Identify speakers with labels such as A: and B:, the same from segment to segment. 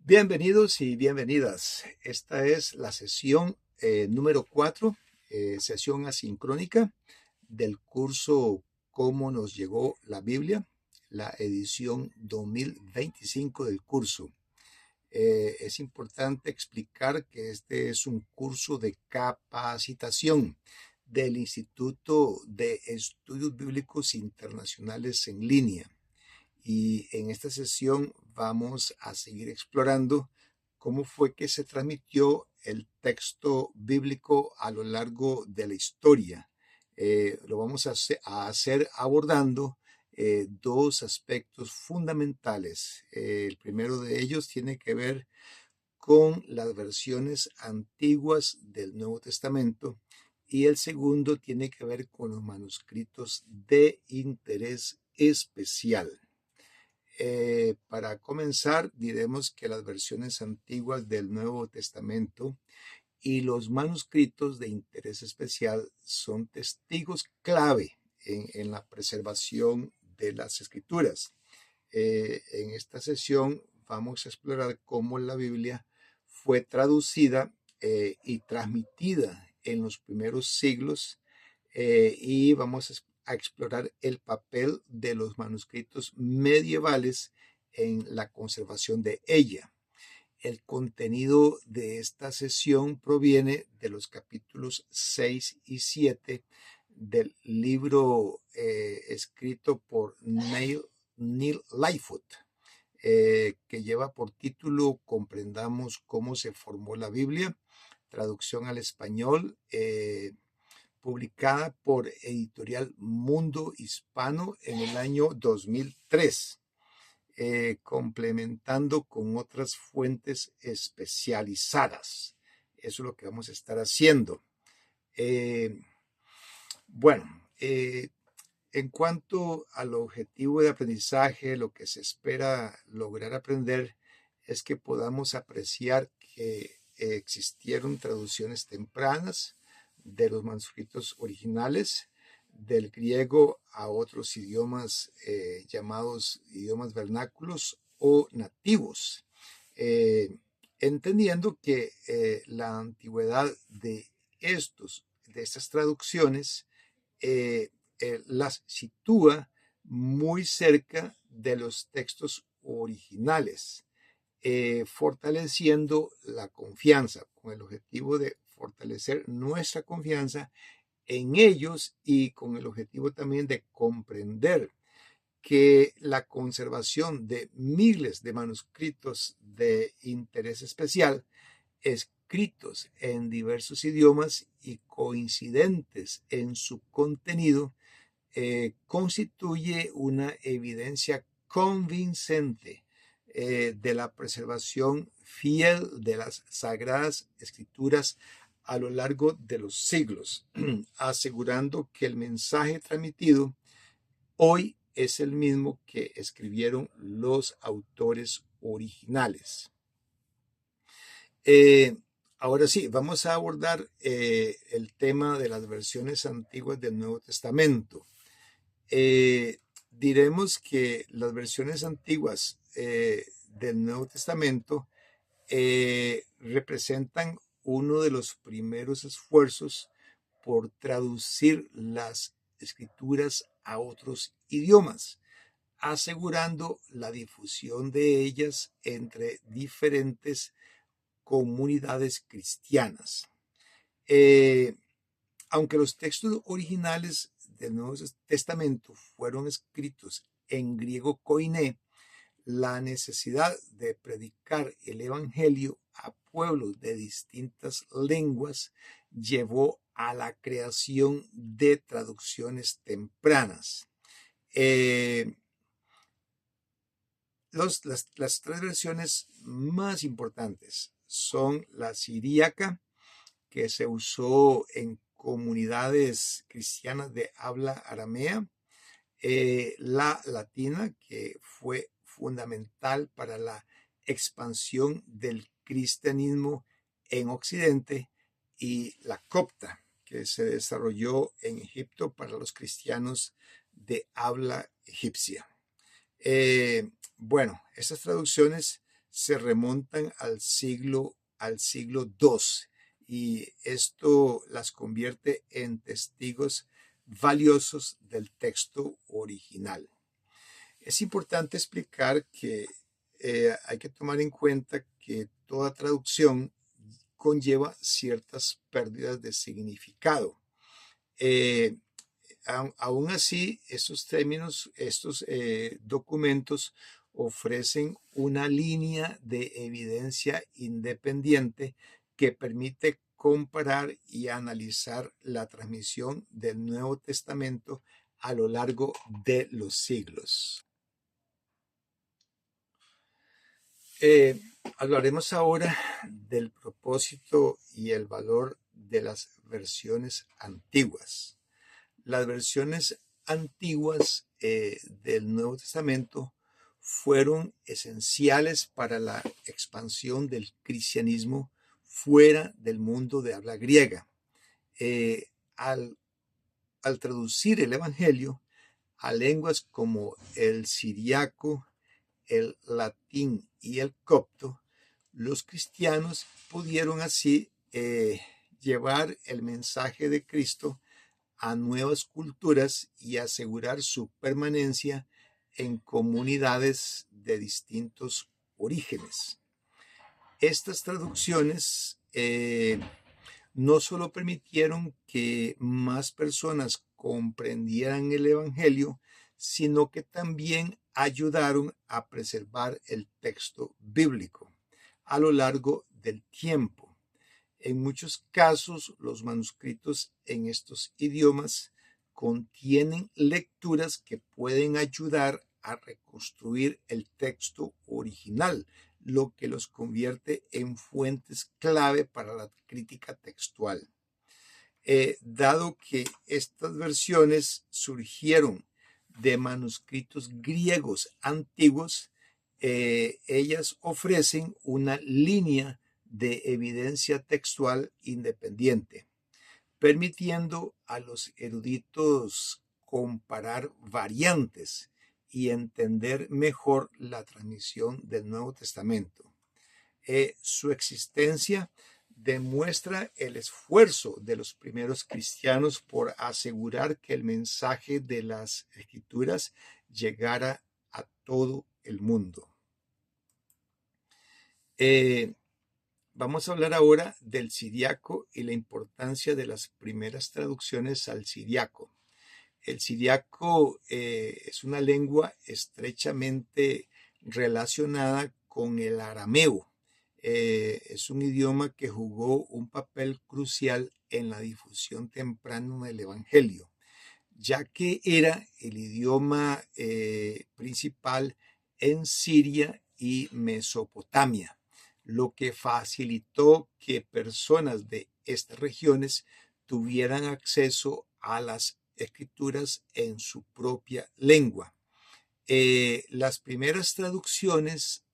A: Bienvenidos y bienvenidas. Esta es la sesión número 4, sesión asincrónica del curso Cómo nos llegó la Biblia, la edición 2025 del curso. Es importante explicar que este es un curso de capacitación del Instituto de Estudios Bíblicos Internacionales en línea. Y en esta sesión vamos a seguir explorando cómo fue que se transmitió el texto bíblico a lo largo de la historia. Lo vamos a hacer abordando dos aspectos fundamentales. El primero de ellos tiene que ver con las versiones antiguas del Nuevo Testamento y el segundo tiene que ver con los manuscritos de interés especial. Para comenzar, diremos que las versiones antiguas del Nuevo Testamento y los manuscritos de interés especial son testigos clave en la preservación de las escrituras. En esta sesión vamos a explorar cómo la Biblia fue traducida y transmitida en los primeros siglos y vamos a explorar el papel de los manuscritos medievales en la conservación de ella. El contenido de esta sesión proviene de los capítulos 6 y 7 del libro escrito por Neil Lightfoot, que lleva por título Comprendamos cómo se formó la Biblia, traducción al español, publicada por Editorial Mundo Hispano en el año 2003, complementando con otras fuentes especializadas. Eso es lo que vamos a estar haciendo. En cuanto al objetivo de aprendizaje, lo que se espera lograr aprender es que podamos apreciar que existieron traducciones tempranas de los manuscritos originales del griego a otros idiomas llamados idiomas vernáculos o nativos, entendiendo que la antigüedad de estas traducciones las sitúa muy cerca de los textos originales, fortaleciendo la confianza, con el objetivo de fortalecer nuestra confianza en ellos y con el objetivo también de comprender que la conservación de miles de manuscritos de interés especial, escritos en diversos idiomas y coincidentes en su contenido, constituye una evidencia convincente de la preservación fiel de las Sagradas Escrituras a lo largo de los siglos, asegurando que el mensaje transmitido hoy es el mismo que escribieron los autores originales. Ahora sí, vamos a abordar el tema de las versiones antiguas del Nuevo Testamento. Diremos que las versiones antiguas del Nuevo Testamento representan uno de los primeros esfuerzos por traducir las escrituras a otros idiomas, asegurando la difusión de ellas entre diferentes comunidades cristianas. Aunque los textos originales del Nuevo Testamento fueron escritos en griego koiné, la necesidad de predicar el evangelio a pueblos de distintas lenguas llevó a la creación de traducciones tempranas. Las tres versiones más importantes son la siríaca, que se usó en comunidades cristianas de habla aramea, la latina, que fue fundamental para la expansión del cristianismo en Occidente, y la copta, que se desarrolló en Egipto para los cristianos de habla egipcia. Estas traducciones se remontan al siglo II, y esto las convierte en testigos valiosos del texto original. Es importante explicar que hay que tomar en cuenta que toda traducción conlleva ciertas pérdidas de significado. Aún así, estos términos, estos documentos ofrecen una línea de evidencia independiente que permite comparar y analizar la transmisión del Nuevo Testamento a lo largo de los siglos. Hablaremos ahora del propósito y el valor de las versiones antiguas. Las versiones antiguas del Nuevo Testamento fueron esenciales para la expansión del cristianismo fuera del mundo de habla griega. Al traducir el Evangelio a lenguas como el siriaco, el latín y el copto, los cristianos pudieron así llevar el mensaje de Cristo a nuevas culturas y asegurar su permanencia en comunidades de distintos orígenes. Estas traducciones no solo permitieron que más personas comprendieran el Evangelio, sino que también ayudaron a preservar el texto bíblico a lo largo del tiempo. En muchos casos, los manuscritos en estos idiomas contienen lecturas que pueden ayudar a reconstruir el texto original, lo que los convierte en fuentes clave para la crítica textual. Dado que estas versiones surgieron de manuscritos griegos antiguos, ellas ofrecen una línea de evidencia textual independiente, permitiendo a los eruditos comparar variantes y entender mejor la transmisión del Nuevo Testamento. Su existencia demuestra el esfuerzo de los primeros cristianos por asegurar que el mensaje de las Escrituras llegara a todo el mundo. Vamos a hablar ahora del siriaco y la importancia de las primeras traducciones al siriaco. El siriaco es una lengua estrechamente relacionada con el arameo. Es un idioma que jugó un papel crucial en la difusión temprana del Evangelio, ya que era el idioma principal en Siria y Mesopotamia, lo que facilitó que personas de estas regiones tuvieran acceso a las escrituras en su propia lengua. Las primeras traducciones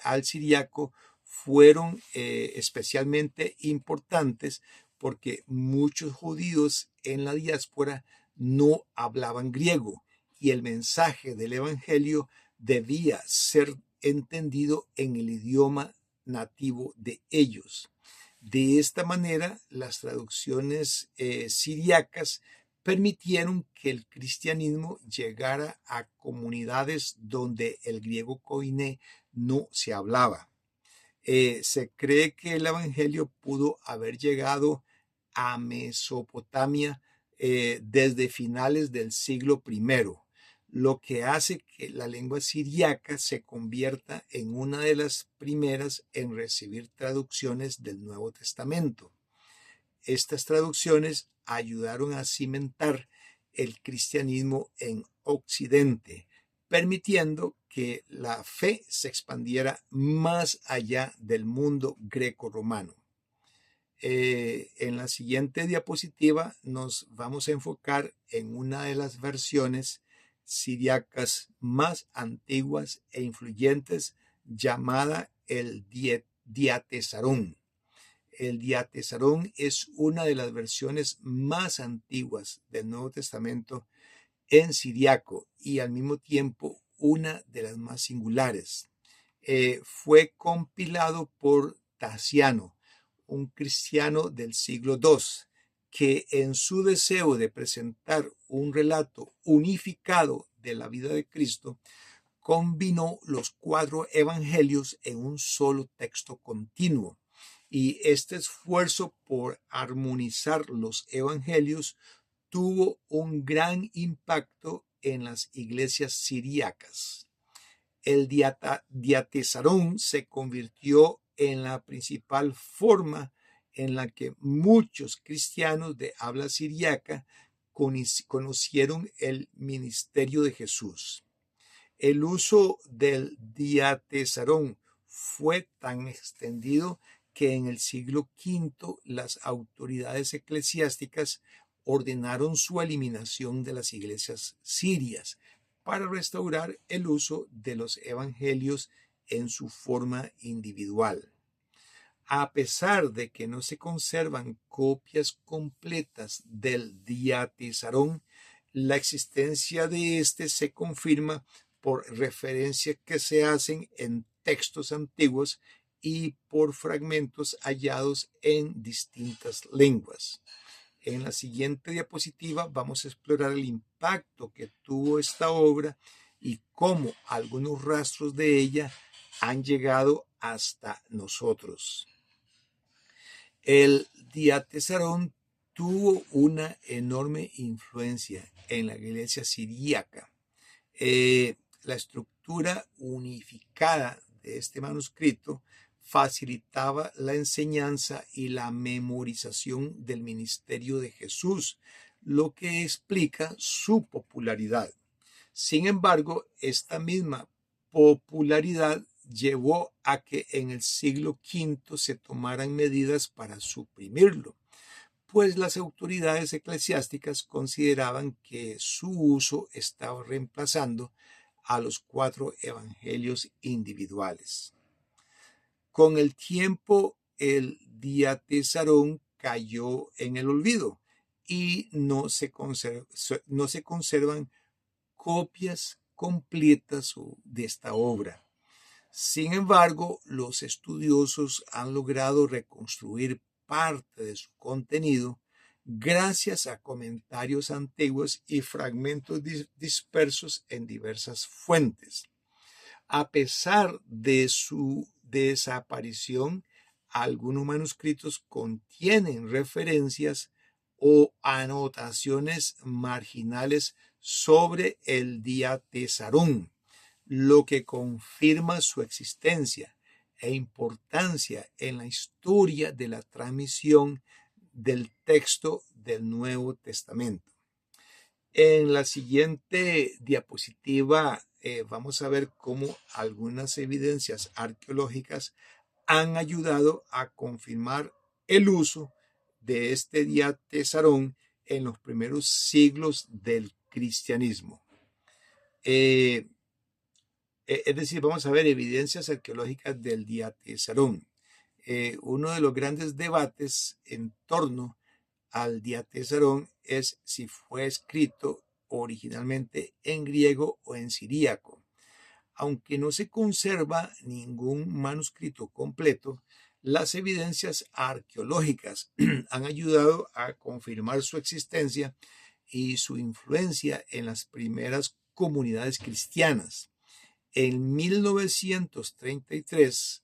A: al siriaco fueron especialmente importantes porque muchos judíos en la diáspora no hablaban griego y el mensaje del Evangelio debía ser entendido en el idioma nativo de ellos. De esta manera, las traducciones siriacas permitieron que el cristianismo llegara a comunidades donde el griego koiné no se hablaba. Se cree que el Evangelio pudo haber llegado a Mesopotamia desde finales del siglo I, lo que hace que la lengua siriaca se convierta en una de las primeras en recibir traducciones del Nuevo Testamento. Estas traducciones ayudaron a cimentar el cristianismo en Occidente, permitiendo que la fe se expandiera más allá del mundo greco-romano. En la siguiente diapositiva nos vamos a enfocar en una de las versiones siriacas más antiguas e influyentes, llamada el Diatesarón. El Diatesarón es una de las versiones más antiguas del Nuevo Testamento en siriaco y al mismo tiempo una de las más singulares. fue compilado por Tasiano, un cristiano del siglo II, que en su deseo de presentar un relato unificado de la vida de Cristo, combinó los 4 evangelios en un solo texto continuo. Y este esfuerzo por armonizar los evangelios tuvo un gran impacto en las iglesias siríacas. El diatesarón se convirtió en la principal forma en la que muchos cristianos de habla siríaca conocieron el ministerio de Jesús. El uso del diatesarón fue tan extendido que en el siglo V las autoridades eclesiásticas ordenaron su eliminación de las iglesias sirias para restaurar el uso de los evangelios en su forma individual. A pesar de que no se conservan copias completas del diatesarón, la existencia de este se confirma por referencias que se hacen en textos antiguos y por fragmentos hallados en distintas lenguas. En la siguiente diapositiva vamos a explorar el impacto que tuvo esta obra y cómo algunos rastros de ella han llegado hasta nosotros. El diatesarón tuvo una enorme influencia en la iglesia siríaca. La estructura unificada de este manuscrito facilitaba la enseñanza y la memorización del ministerio de Jesús, lo que explica su popularidad. Sin embargo, esta misma popularidad llevó a que en el siglo V se tomaran medidas para suprimirlo, pues las autoridades eclesiásticas consideraban que su uso estaba reemplazando a los 4 evangelios individuales. Con el tiempo, el diatesarón cayó en el olvido y no se conservan copias completas de esta obra. Sin embargo, los estudiosos han logrado reconstruir parte de su contenido gracias a comentarios antiguos y fragmentos dispersos en diversas fuentes. A pesar de su desaparición, algunos manuscritos contienen referencias o anotaciones marginales sobre el diatesarón, lo que confirma su existencia e importancia en la historia de la transmisión del texto del Nuevo Testamento. En la siguiente diapositiva vamos a ver cómo algunas evidencias arqueológicas han ayudado a confirmar el uso de este diatesarón en los primeros siglos del cristianismo. Es decir, vamos a ver evidencias arqueológicas del diatesarón. Uno de los grandes debates en torno al diatesarón es si fue escrito originalmente en griego o en siríaco. Aunque no se conserva ningún manuscrito completo, las evidencias arqueológicas han ayudado a confirmar su existencia y su influencia en las primeras comunidades cristianas. En 1933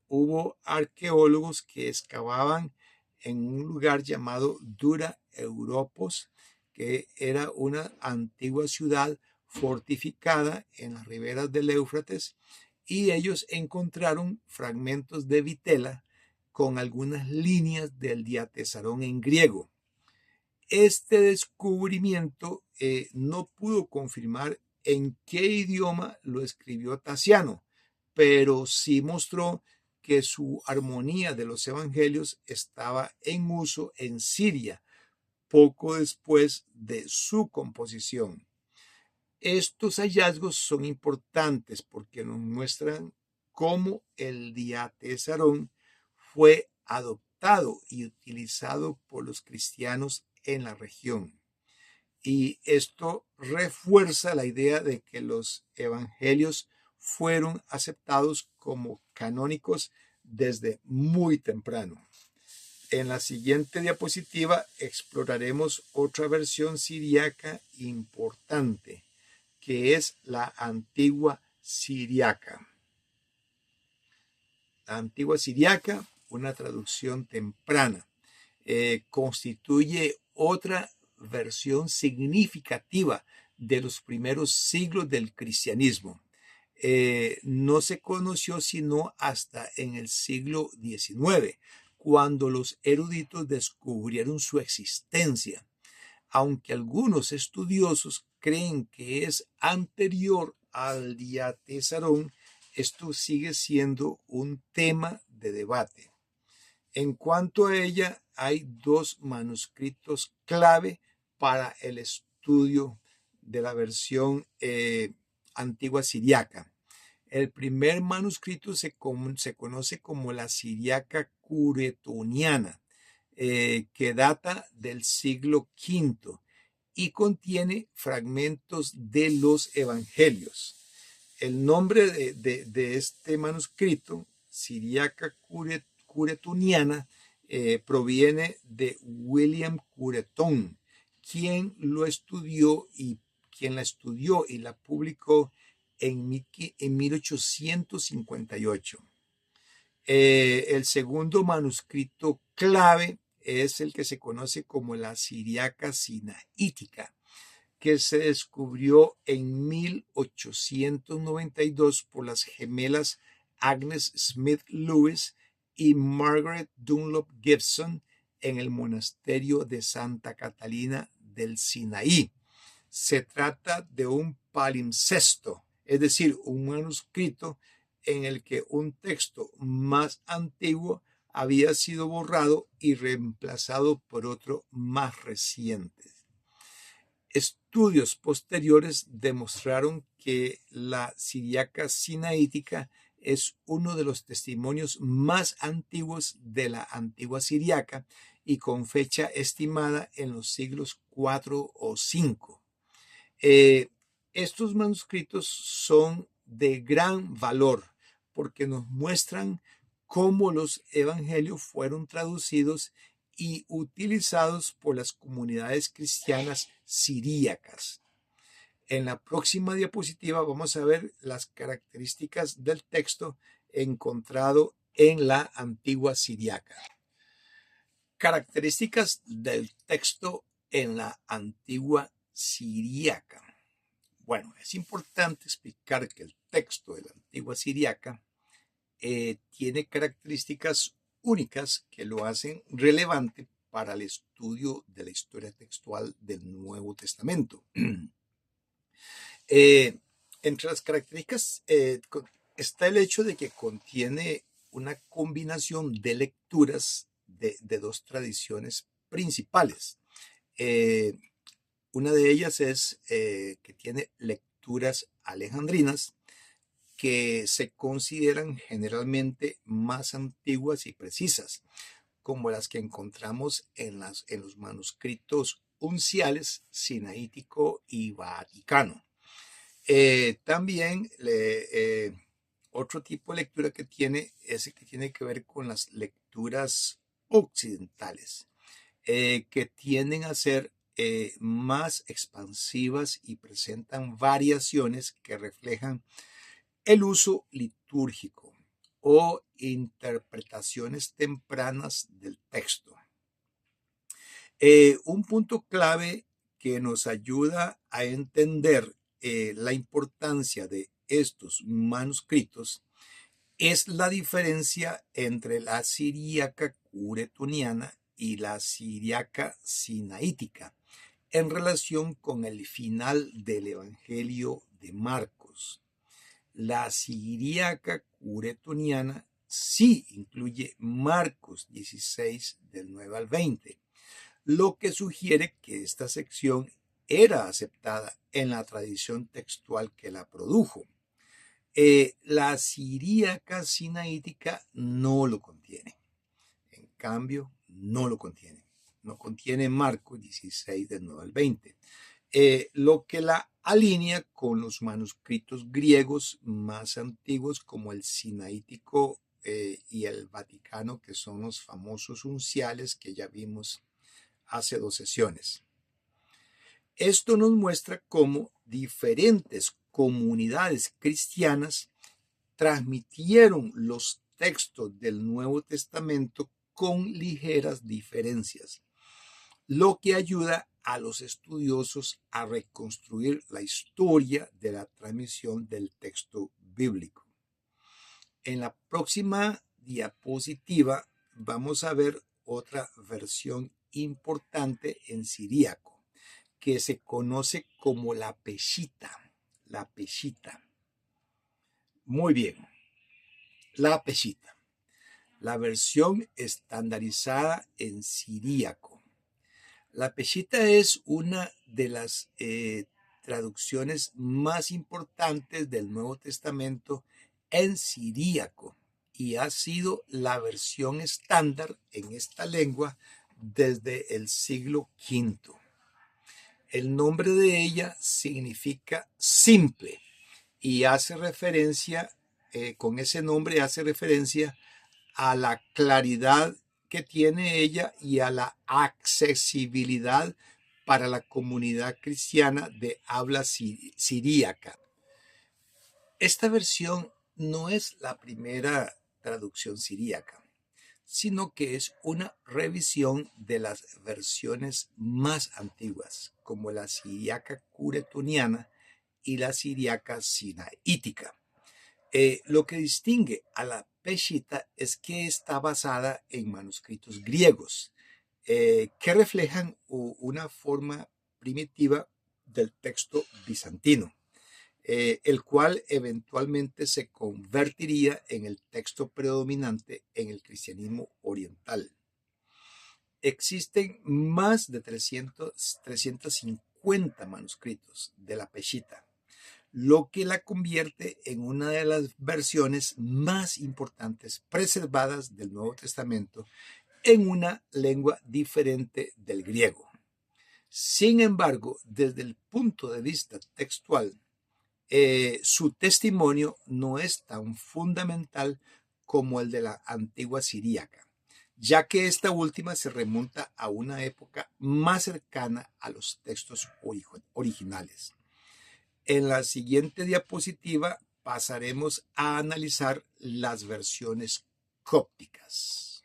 A: hubo arqueólogos que excavaban en un lugar llamado Dura Europos, que era una antigua ciudad fortificada en las riberas del Éufrates, y ellos encontraron fragmentos de vitela con algunas líneas del diatesarón en griego. Este descubrimiento no pudo confirmar en qué idioma lo escribió Tasiano, pero sí mostró que su armonía de los evangelios estaba en uso en Siria poco después de su composición. Estos hallazgos son importantes porque nos muestran cómo el diatesarón fue adoptado y utilizado por los cristianos en la región. Y esto refuerza la idea de que los evangelios fueron aceptados como canónicos desde muy temprano. En la siguiente diapositiva exploraremos otra versión siríaca importante, que es la antigua siríaca. La antigua siríaca, una traducción temprana, constituye otra versión significativa de los primeros siglos del cristianismo. No se conoció sino hasta en el siglo XIX, cuando los eruditos descubrieron su existencia, aunque algunos estudiosos creen que es anterior al Diatezarón. Esto sigue siendo un tema de debate. En cuanto a ella, hay dos manuscritos clave para el estudio de la versión antigua siríaca. El primer manuscrito se conoce como la siríaca curetoniana, que data del siglo V y contiene fragmentos de los evangelios. El nombre de este manuscrito, siríaca curetoniana, proviene de William Cureton, quien la estudió y la publicó en 1858. El segundo manuscrito clave es el que se conoce como la siríaca sinaítica, que se descubrió en 1892 por las gemelas Agnes Smith Lewis y Margaret Dunlop Gibson en el monasterio de Santa Catalina del Sinaí. Se trata de un palimpsesto, es decir, un manuscrito en el que un texto más antiguo había sido borrado y reemplazado por otro más reciente. Estudios posteriores demostraron que la siríaca sinaítica es uno de los testimonios más antiguos de la antigua siríaca y con fecha estimada en los siglos IV o V. Estos manuscritos son de gran valor porque nos muestran cómo los evangelios fueron traducidos y utilizados por las comunidades cristianas siríacas. En la próxima diapositiva vamos a ver las características del texto encontrado en la antigua siríaca. Características del texto en la antigua siríaca. Bueno, es importante explicar que el texto de la antigua siríaca tiene características únicas que lo hacen relevante para el estudio de la historia textual del Nuevo Testamento. Entre las características está el hecho de que contiene una combinación de lecturas de dos tradiciones principales. Una de ellas es que tiene lecturas alejandrinas, que se consideran generalmente más antiguas y precisas, como las que encontramos en los manuscritos unciales, sinaítico y vaticano. También otro tipo de lectura que tiene es el que tiene que ver con las lecturas occidentales, que tienden a ser más expansivas y presentan variaciones que reflejan el uso litúrgico o interpretaciones tempranas del texto. Un punto clave que nos ayuda a entender la importancia de estos manuscritos es la diferencia entre la siríaca curetoniana y la siríaca sinaítica en relación con el final del Evangelio de Marcos. La siríaca curetoniana sí incluye Marcos 16 del 9 al 20, lo que sugiere que esta sección era aceptada en la tradición textual que la produjo. La siríaca sinaítica no lo contiene. En cambio, no lo contiene. No contiene Marcos 16 del 9 al 20. lo que la alinea con los manuscritos griegos más antiguos como el Sinaítico y el Vaticano, que son los famosos unciales que ya vimos hace 2 sesiones. Esto nos muestra cómo diferentes comunidades cristianas transmitieron los textos del Nuevo Testamento con ligeras diferencias, lo que ayuda a los estudiosos a reconstruir la historia de la transmisión del texto bíblico. En la próxima diapositiva vamos a ver otra versión importante en siríaco, que se conoce como la Peshita. La Peshita. Muy bien. La Peshita. La versión estandarizada en siríaco. La Peshita es una de las traducciones más importantes del Nuevo Testamento en siríaco y ha sido la versión estándar en esta lengua desde el siglo V. El nombre de ella significa simple y hace referencia, con ese nombre hace referencia a la claridad que tiene ella y a la accesibilidad para la comunidad cristiana de habla siríaca. Esta versión no es la primera traducción siríaca, sino que es una revisión de las versiones más antiguas, como la siríaca curetoniana y la siríaca sinaítica. Lo que distingue a la Peshita es que está basada en manuscritos griegos que reflejan una forma primitiva del texto bizantino, el cual eventualmente se convertiría en el texto predominante en el cristianismo oriental. Existen más de 350 manuscritos de la Peshita, lo que la convierte en una de las versiones más importantes preservadas del Nuevo Testamento en una lengua diferente del griego. Sin embargo, desde el punto de vista textual, su testimonio no es tan fundamental como el de la antigua siríaca, ya que esta última se remonta a una época más cercana a los textos originales. En la siguiente diapositiva pasaremos a analizar las versiones cópticas.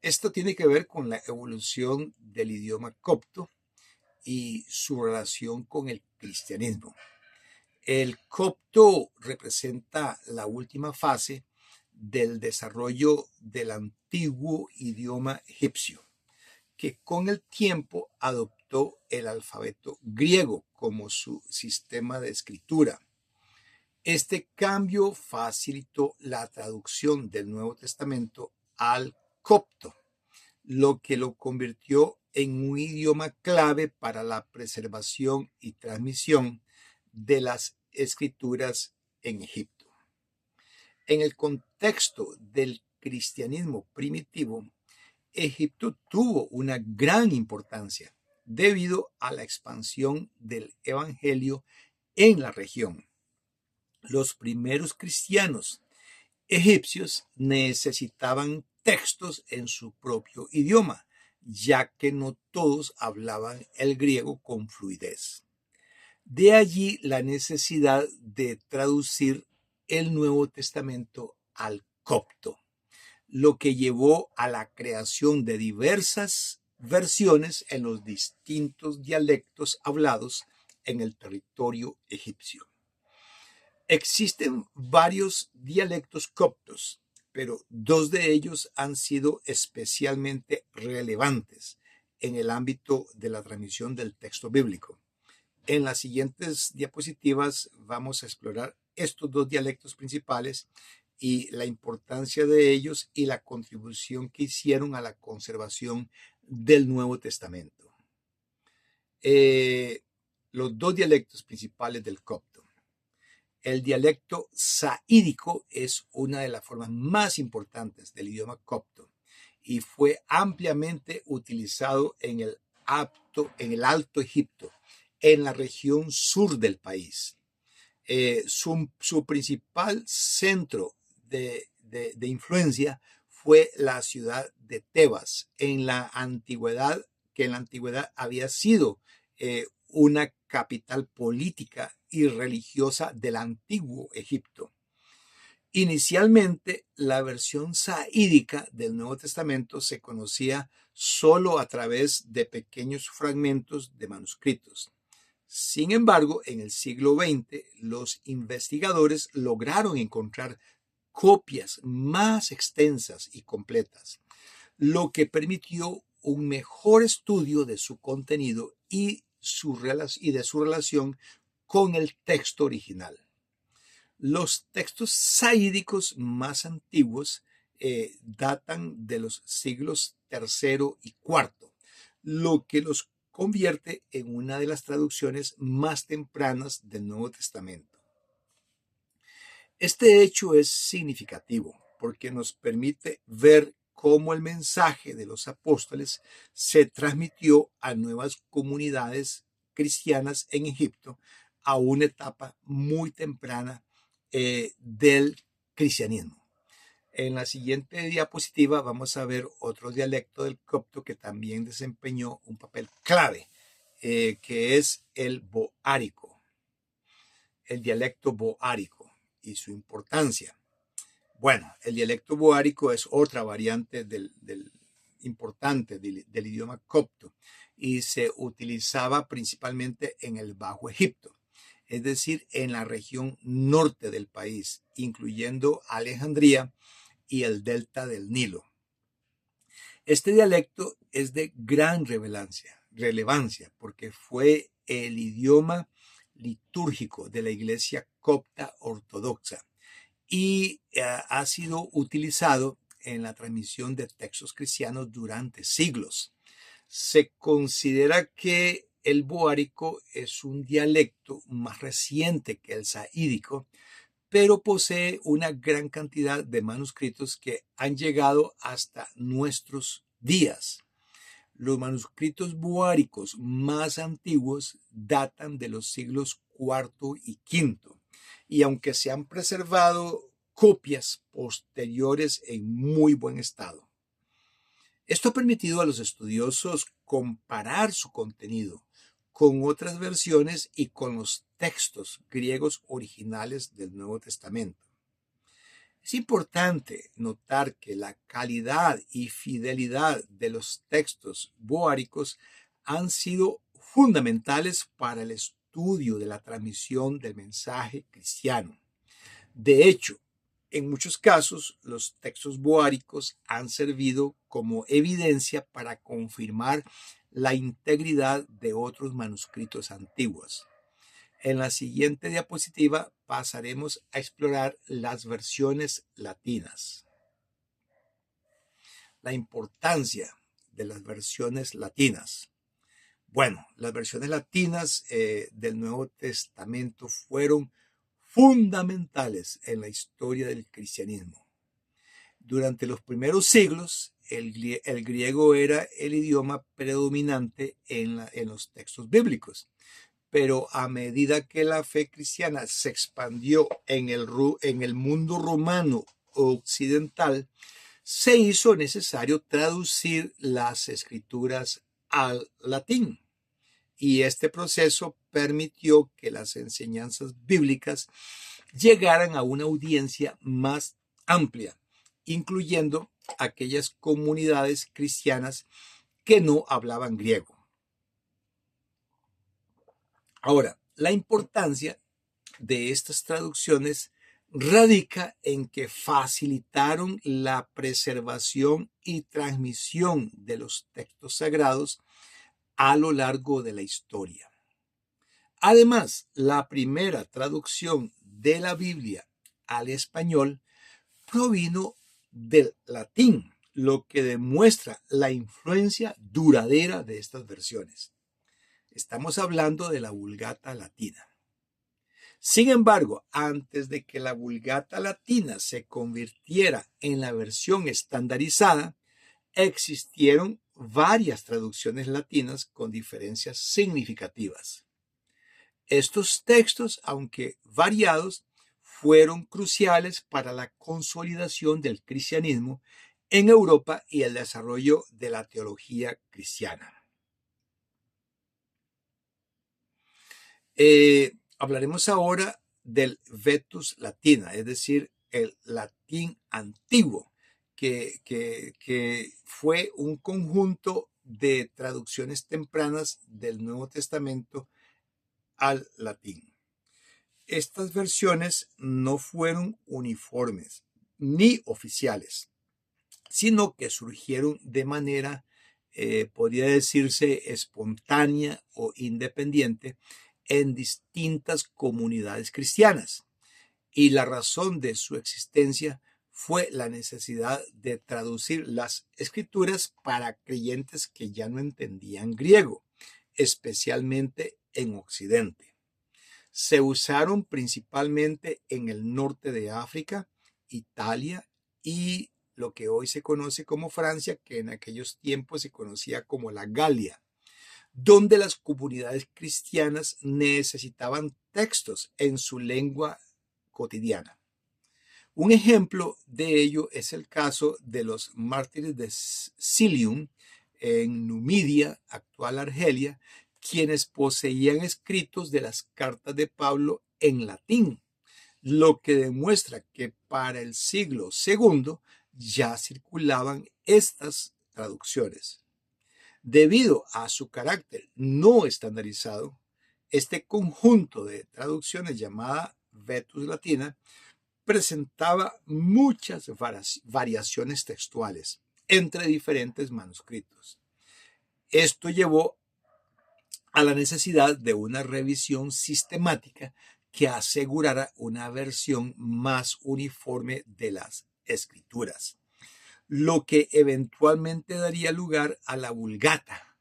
A: Esto tiene que ver con la evolución del idioma copto y su relación con el cristianismo. El copto representa la última fase del desarrollo del antiguo idioma egipcio, que con el tiempo adoptó el alfabeto griego como su sistema de escritura. Este cambio facilitó la traducción del Nuevo Testamento al copto, lo que lo convirtió en un idioma clave para la preservación y transmisión de las escrituras en Egipto. En el contexto del cristianismo primitivo, Egipto tuvo una gran importancia debido a la expansión del evangelio en la región. Los primeros cristianos egipcios necesitaban textos en su propio idioma, ya que no todos hablaban el griego con fluidez. De allí la necesidad de traducir el Nuevo Testamento al copto, lo que llevó a la creación de diversas versiones en los distintos dialectos hablados en el territorio egipcio. Existen varios dialectos coptos, pero 2 de ellos han sido especialmente relevantes en el ámbito de la transmisión del texto bíblico. En las siguientes diapositivas vamos a explorar estos 2 dialectos principales y la importancia de ellos y la contribución que hicieron a la conservación del Nuevo Testamento. Los 2 dialectos principales del copto. El dialecto saídico es una de las formas más importantes del idioma copto y fue ampliamente utilizado en el Alto Egipto, en la región sur del país. Su principal centro de influencia fue la ciudad de Tebas, que en la antigüedad había sido una capital política y religiosa del antiguo Egipto. Inicialmente, la versión saídica del Nuevo Testamento se conocía solo a través de pequeños fragmentos de manuscritos. Sin embargo, en el siglo XX, los investigadores lograron encontrar copias más extensas y completas, lo que permitió un mejor estudio de su contenido y de su relación con el texto original. Los textos saídicos más antiguos datan de los siglos III y IV, lo que los convierte en una de las traducciones más tempranas del Nuevo Testamento. Este hecho es significativo porque nos permite ver cómo el mensaje de los apóstoles se transmitió a nuevas comunidades cristianas en Egipto a una etapa muy temprana del cristianismo. En la siguiente diapositiva vamos a ver otro dialecto del copto que también desempeñó un papel clave, que es el boárico, el dialecto boárico y su importancia. Bueno, el dialecto boárico es otra variante importante del idioma copto y se utilizaba principalmente en el Bajo Egipto, es decir, en la región norte del país, incluyendo Alejandría y el delta del Nilo. Este dialecto es de gran relevancia porque fue el idioma litúrgico de la Iglesia copta ortodoxa y ha sido utilizado en la transmisión de textos cristianos durante siglos. Se considera que el boárico es un dialecto más reciente que el saídico, pero posee una gran cantidad de manuscritos que han llegado hasta nuestros días. Los manuscritos boáricos más antiguos datan de los siglos IV y V, y aunque se han preservado copias posteriores en muy buen estado. Esto ha permitido a los estudiosos comparar su contenido con otras versiones y con los textos griegos originales del Nuevo Testamento. Es importante notar que la calidad y fidelidad de los textos boáricos han sido fundamentales para el estudio de la transmisión del mensaje cristiano. De hecho, en muchos casos, los textos boáricos han servido como evidencia para confirmar la integridad de otros manuscritos antiguos. En la siguiente diapositiva pasaremos a explorar las versiones latinas. La importancia de las versiones latinas. Bueno, las versiones latinas del Nuevo Testamento fueron fundamentales en la historia del cristianismo. Durante los primeros siglos, el griego era el idioma predominante en los textos bíblicos, pero a medida que la fe cristiana se expandió en el mundo romano occidental, se hizo necesario traducir las escrituras al latín. Y este proceso permitió que las enseñanzas bíblicas llegaran a una audiencia más amplia, incluyendo aquellas comunidades cristianas que no hablaban griego. Ahora, la importancia de estas traducciones radica en que facilitaron la preservación y transmisión de los textos sagrados a lo largo de la historia. Además, la primera traducción de la Biblia al español provino del latín, lo que demuestra la influencia duradera de estas versiones. Estamos hablando de la Vulgata latina. Sin embargo, antes de que la Vulgata latina se convirtiera en la versión estandarizada, existieron varias traducciones latinas con diferencias significativas. Estos textos, aunque variados, fueron cruciales para la consolidación del cristianismo en Europa y el desarrollo de la teología cristiana. Hablaremos ahora del Vetus Latina, es decir, el latín antiguo, que fue un conjunto de traducciones tempranas del Nuevo Testamento al latín. Estas versiones no fueron uniformes ni oficiales, sino que surgieron de manera, podría decirse, espontánea o independiente en distintas comunidades cristianas. Y la razón de su existencia fue la necesidad de traducir las escrituras para creyentes que ya no entendían griego, especialmente en Occidente. Se usaron principalmente en el norte de África, Italia y lo que hoy se conoce como Francia, que en aquellos tiempos se conocía como la Galia, donde las comunidades cristianas necesitaban textos en su lengua cotidiana. Un ejemplo de ello es el caso de los mártires de Silium en Numidia, actual Argelia, quienes poseían escritos de las cartas de Pablo en latín, lo que demuestra que para el siglo II ya circulaban estas traducciones. Debido a su carácter no estandarizado, este conjunto de traducciones llamada Vetus Latina presentaba muchas variaciones textuales entre diferentes manuscritos. Esto llevó a la necesidad de una revisión sistemática que asegurara una versión más uniforme de las escrituras, lo que eventualmente daría lugar a la Vulgata,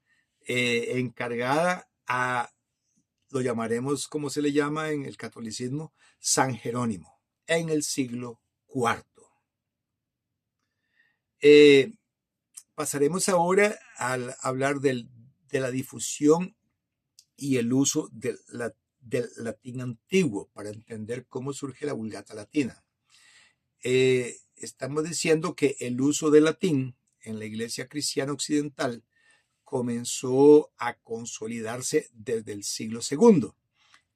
A: encargada a, lo llamaremos como se le llama en el catolicismo, San Jerónimo, en el siglo IV. Pasaremos ahora a hablar de la difusión y el uso del latín antiguo para entender cómo surge la Vulgata latina. Estamos diciendo que el uso del latín en la Iglesia Cristiana Occidental comenzó a consolidarse desde el siglo II,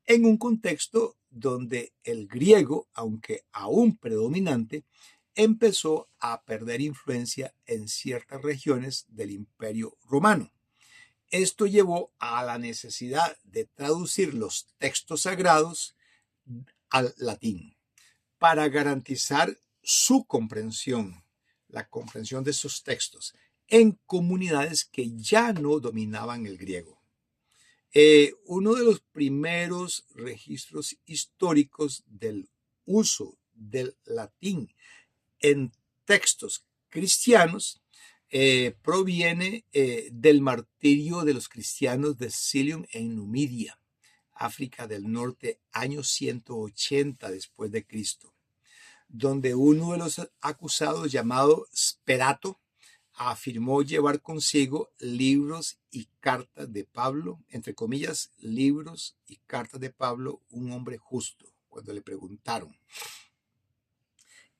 A: en un contexto donde el griego, aunque aún predominante, empezó a perder influencia en ciertas regiones del Imperio Romano. Esto llevó a la necesidad de traducir los textos sagrados al latín para garantizar su comprensión, la comprensión de esos textos en comunidades que ya no dominaban el griego. Uno de los primeros registros históricos del uso del latín en textos cristianos proviene del martirio de los cristianos de Silium en Numidia, África del Norte, año 180 después de Cristo, donde uno de los acusados, llamado Sperato, afirmó llevar consigo libros y cartas de Pablo, entre comillas, libros y cartas de Pablo, un hombre justo, cuando le preguntaron.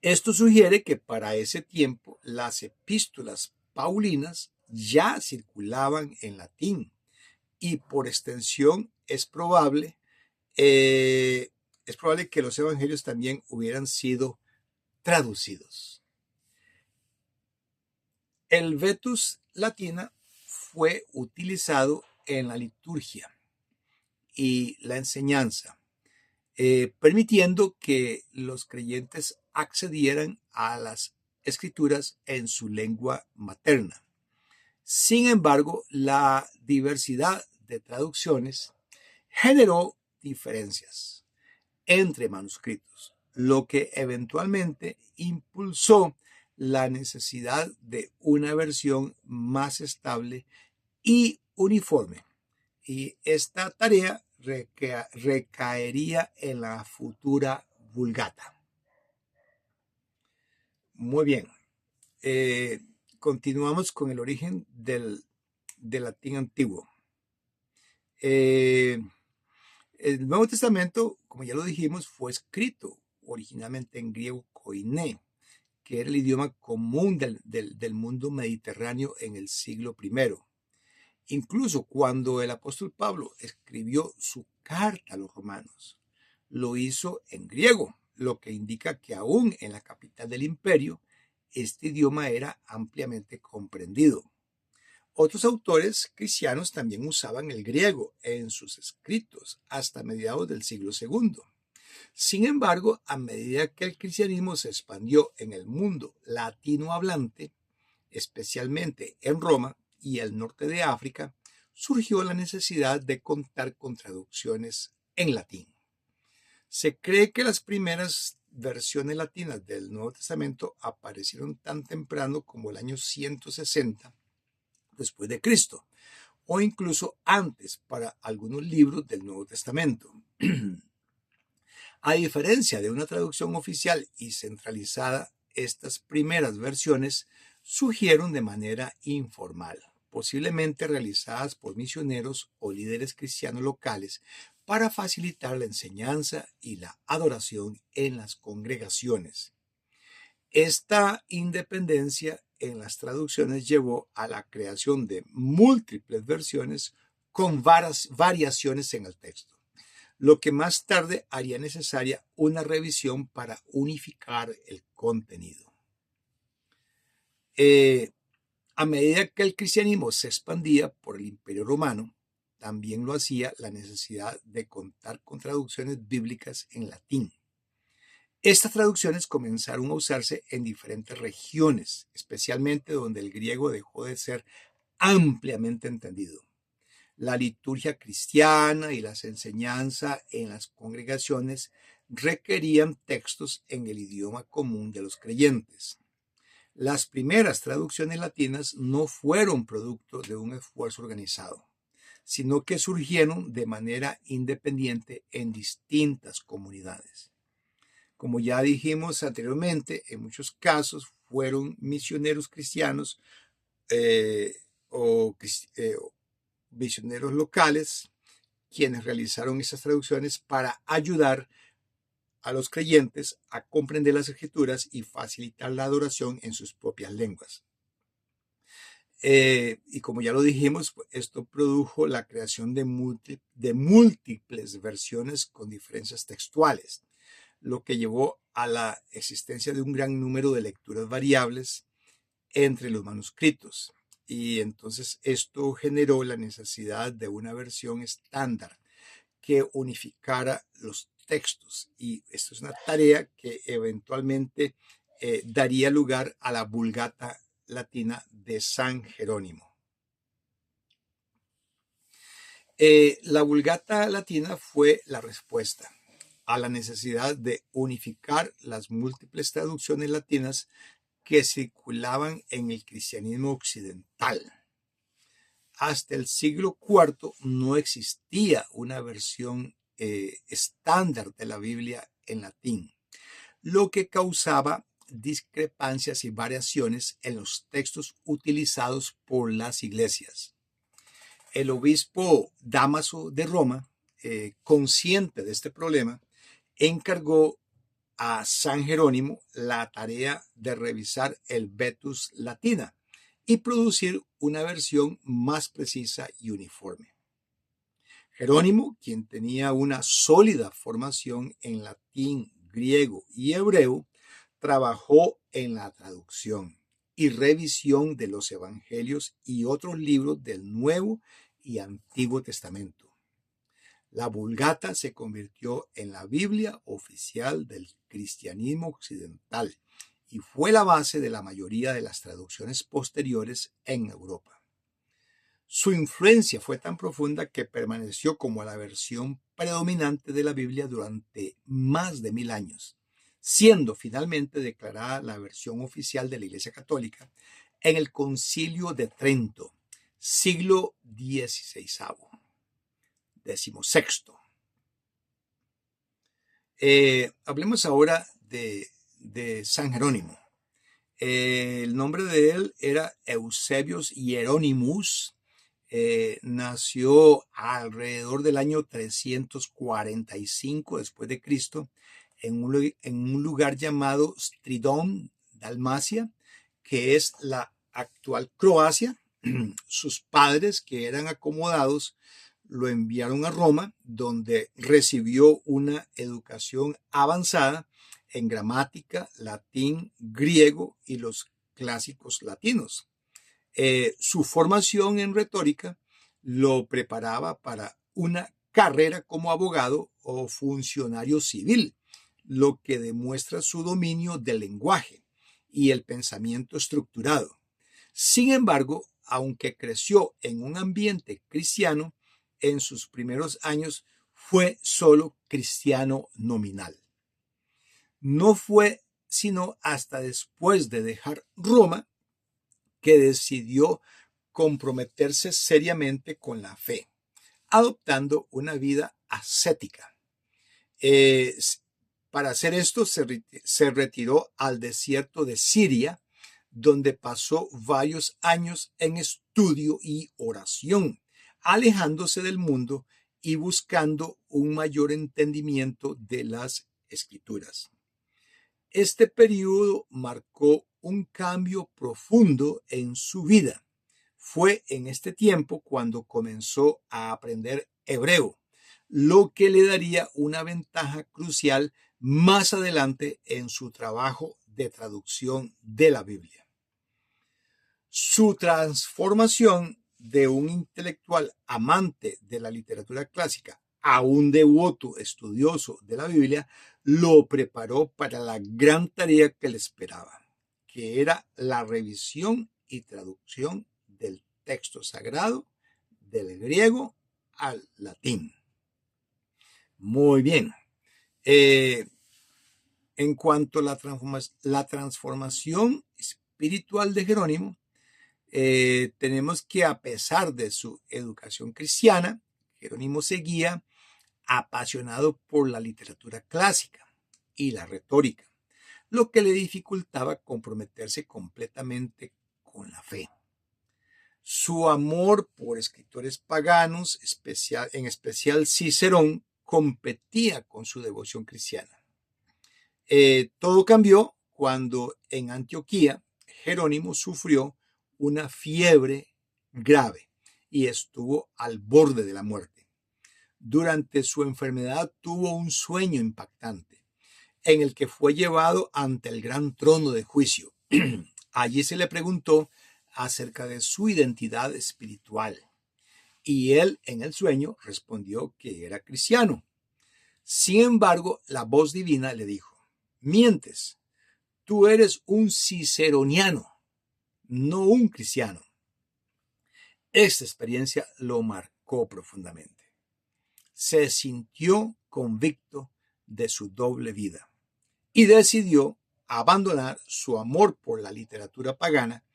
A: Esto sugiere que para ese tiempo las epístolas paulinas ya circulaban en latín y por extensión es probable que los evangelios también hubieran sido traducidos. El Vetus Latina fue utilizado en la liturgia y la enseñanza, permitiendo que los creyentes accedieran a las escrituras en su lengua materna. Sin embargo, la diversidad de traducciones generó diferencias entre manuscritos, lo que eventualmente impulsó la necesidad de una versión más estable y uniforme. Y esta tarea recaería en la futura Vulgata. Muy bien. continuamos con el origen del latín antiguo. El Nuevo Testamento, como ya lo dijimos, fue escrito originalmente en griego koiné, que era el idioma común del mundo mediterráneo en el siglo I. Incluso cuando el apóstol Pablo escribió su carta a los romanos, lo hizo en griego, lo que indica que aún en la capital del imperio, este idioma era ampliamente comprendido. Otros autores cristianos también usaban el griego en sus escritos hasta mediados del siglo II. Sin embargo, a medida que el cristianismo se expandió en el mundo latinohablante, especialmente en Roma y el norte de África, surgió la necesidad de contar con traducciones en latín. Se cree que las primeras versiones latinas del Nuevo Testamento aparecieron tan temprano como el año 160 después de Cristo, o incluso antes para algunos libros del Nuevo Testamento. A diferencia de una traducción oficial y centralizada, estas primeras versiones surgieron de manera informal, posiblemente realizadas por misioneros o líderes cristianos locales para facilitar la enseñanza y la adoración en las congregaciones. Esta independencia en las traducciones llevó a la creación de múltiples versiones con variaciones en el texto, lo que más tarde haría necesaria una revisión para unificar el contenido. A medida que el cristianismo se expandía por el Imperio Romano, también lo hacía la necesidad de contar con traducciones bíblicas en latín. Estas traducciones comenzaron a usarse en diferentes regiones, especialmente donde el griego dejó de ser ampliamente entendido. La liturgia cristiana y las enseñanzas en las congregaciones requerían textos en el idioma común de los creyentes. Las primeras traducciones latinas no fueron producto de un esfuerzo organizado, sino que surgieron de manera independiente en distintas comunidades. Como ya dijimos anteriormente, en muchos casos fueron misioneros cristianos o misioneros locales quienes realizaron esas traducciones para ayudar a los creyentes a comprender las escrituras y facilitar la adoración en sus propias lenguas. Y como ya lo dijimos, esto produjo la creación de múltiples versiones con diferencias textuales, lo que llevó a la existencia de un gran número de lecturas variables entre los manuscritos. Y entonces esto generó la necesidad de una versión estándar que unificara los textos. Y esto es una tarea que eventualmente daría lugar a la Vulgata latina de San Jerónimo. La Vulgata latina fue la respuesta a la necesidad de unificar las múltiples traducciones latinas que circulaban en el cristianismo occidental. Hasta el siglo IV no existía una versión estándar de la Biblia en latín, lo que causaba discrepancias y variaciones en los textos utilizados por las iglesias. El obispo Dámaso de Roma, consciente de este problema, encargó a San Jerónimo la tarea de revisar el Vetus Latina y producir una versión más precisa y uniforme. Jerónimo, quien tenía una sólida formación en latín, griego y hebreo, trabajó en la traducción y revisión de los evangelios y otros libros del Nuevo y Antiguo Testamento. La Vulgata se convirtió en la Biblia oficial del cristianismo occidental y fue la base de la mayoría de las traducciones posteriores en Europa. Su influencia fue tan profunda que permaneció como la versión predominante de la Biblia durante más de 1000 años, siendo finalmente declarada la versión oficial de la Iglesia Católica en el Concilio de Trento, siglo XVI. Hablemos ahora de San Jerónimo. El nombre de él era Eusebius Hieronymus. Nació alrededor del año 345 después de Cristo en un lugar llamado Stridón, Dalmacia, que es la actual Croacia. Sus padres, que eran acomodados, lo enviaron a Roma, donde recibió una educación avanzada en gramática, latín, griego y los clásicos latinos. Su formación en retórica lo preparaba para una carrera como abogado o funcionario civil, lo que demuestra su dominio del lenguaje y el pensamiento estructurado. Sin embargo, aunque creció en un ambiente cristiano, en sus primeros años fue solo cristiano nominal. No fue sino hasta después de dejar Roma que decidió comprometerse seriamente con la fe, adoptando una vida ascética. Para hacer esto se retiró al desierto de Siria, donde pasó varios años en estudio y oración, alejándose del mundo y buscando un mayor entendimiento de las Escrituras. Este periodo marcó un cambio profundo en su vida. Fue en este tiempo cuando comenzó a aprender hebreo, lo que le daría una ventaja crucial más adelante en su trabajo de traducción de la Biblia. Su transformación de un intelectual amante de la literatura clásica a un devoto estudioso de la Biblia lo preparó para la gran tarea que le esperaba, que era la revisión y traducción del texto sagrado del griego al latín. Muy bien. En cuanto a la transformación espiritual de Jerónimo, tenemos que, a pesar de su educación cristiana, Jerónimo seguía apasionado por la literatura clásica y la retórica, lo que le dificultaba comprometerse completamente con la fe. Su amor por escritores paganos, en especial Cicerón, competía con su devoción cristiana. Todo cambió cuando en Antioquía Jerónimo sufrió una fiebre grave y estuvo al borde de la muerte. Durante su enfermedad tuvo un sueño impactante en el que fue llevado ante el gran trono de juicio. Allí se le preguntó acerca de su identidad espiritual y él en el sueño respondió que era cristiano. Sin embargo, la voz divina le dijo: mientes, tú eres un ciceroniano, no un cristiano. Esta experiencia lo marcó profundamente. Se sintió convicto de su doble vida y decidió abandonar su amor por la literatura pagana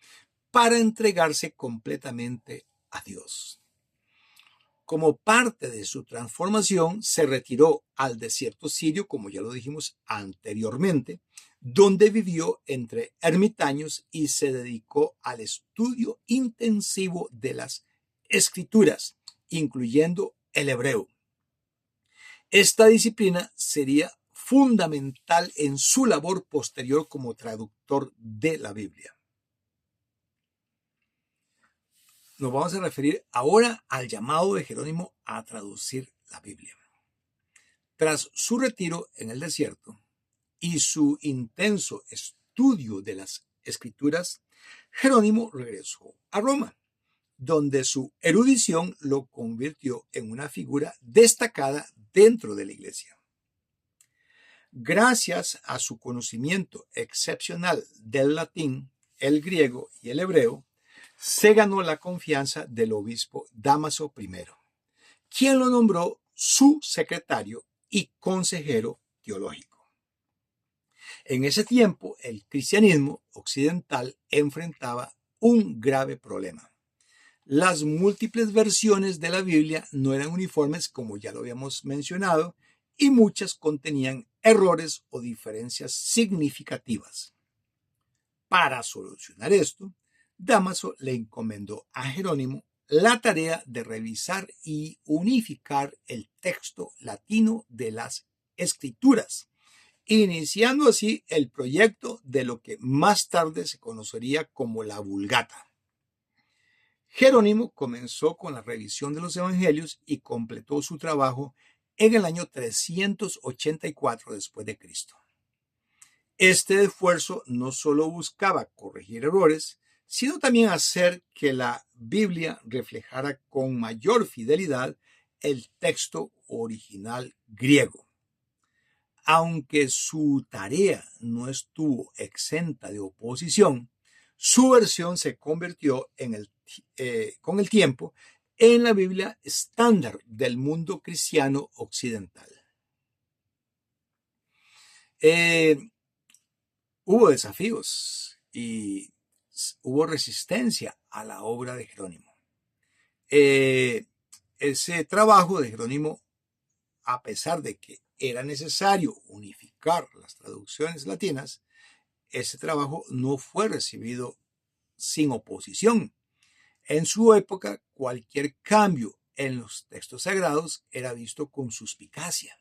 A: para entregarse completamente a Dios. Como parte de su transformación, se retiró al desierto sirio, como ya lo dijimos anteriormente, donde vivió entre ermitaños y se dedicó al estudio intensivo de las escrituras, incluyendo el hebreo. Esta disciplina sería fundamental en su labor posterior como traductor de la Biblia. Nos vamos a referir ahora al llamado de Jerónimo a traducir la Biblia. Tras su retiro en el desierto y su intenso estudio de las Escrituras, Jerónimo regresó a Roma, donde su erudición lo convirtió en una figura destacada dentro de la iglesia. Gracias a su conocimiento excepcional del latín, el griego y el hebreo, se ganó la confianza del obispo Dámaso I, quien lo nombró su secretario y consejero teológico. En ese tiempo, el cristianismo occidental enfrentaba un grave problema. Las múltiples versiones de la Biblia no eran uniformes, como ya lo habíamos mencionado, y muchas contenían errores o diferencias significativas. Para solucionar esto, Dámaso le encomendó a Jerónimo la tarea de revisar y unificar el texto latino de las Escrituras, iniciando así el proyecto de lo que más tarde se conocería como la Vulgata. Jerónimo comenzó con la revisión de los evangelios y completó su trabajo en el año 384 después de Cristo. Este esfuerzo no solo buscaba corregir errores, sino también hacer que la Biblia reflejara con mayor fidelidad el texto original griego. Aunque su tarea no estuvo exenta de oposición, su versión se convirtió con el tiempo en la Biblia estándar del mundo cristiano occidental. Hubo desafíos y hubo resistencia a la obra de Jerónimo. Ese trabajo de Jerónimo, a pesar de que era necesario unificar las traducciones latinas, ese trabajo no fue recibido sin oposición. En su época, cualquier cambio en los textos sagrados era visto con suspicacia.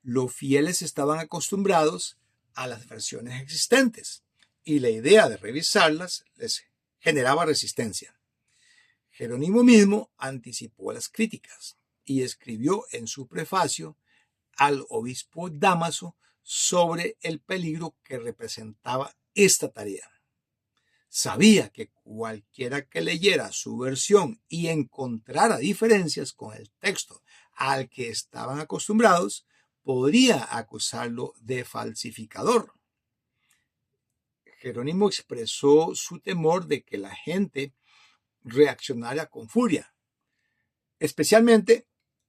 A: Los fieles estaban acostumbrados a las versiones existentes y la idea de revisarlas les generaba resistencia. Jerónimo mismo anticipó las críticas y escribió en su prefacio al obispo Dámaso sobre el peligro que representaba esta tarea. Sabía que cualquiera que leyera su versión y encontrara diferencias con el texto al que estaban acostumbrados, podría acusarlo de falsificador. Jerónimo expresó su temor de que la gente reaccionara con furia, especialmente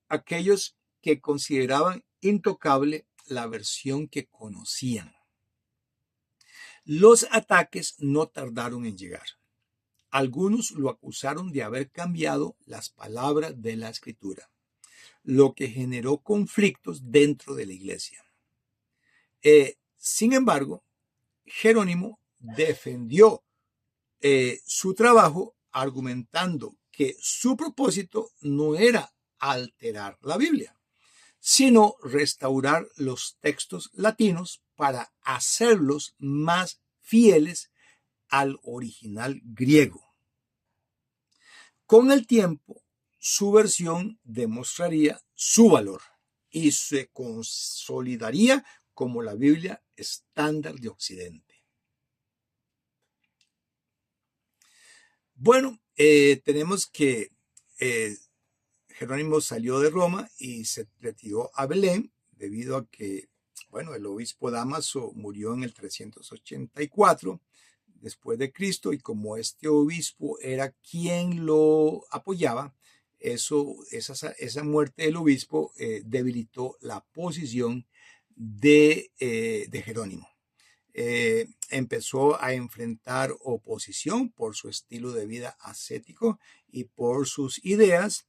A: aquellos que consideraban intocable la versión que conocían. Los ataques no tardaron en llegar. Algunos lo acusaron de haber cambiado las palabras de la Escritura, lo que generó conflictos dentro de la iglesia. Sin embargo, Jerónimo defendió su trabajo argumentando que su propósito no era alterar la Biblia, sino restaurar los textos latinos para hacerlos más fieles al original griego. Con el tiempo, su versión demostraría su valor y se consolidaría como la Biblia estándar de Occidente. Bueno, tenemos que Jerónimo salió de Roma y se retiró a Belén debido a que, bueno, el obispo Dámaso murió en el 384 después de Cristo, y como este obispo era quien lo apoyaba, esa muerte del obispo debilitó la posición de Jerónimo. Empezó a enfrentar oposición por su estilo de vida ascético y por sus ideas.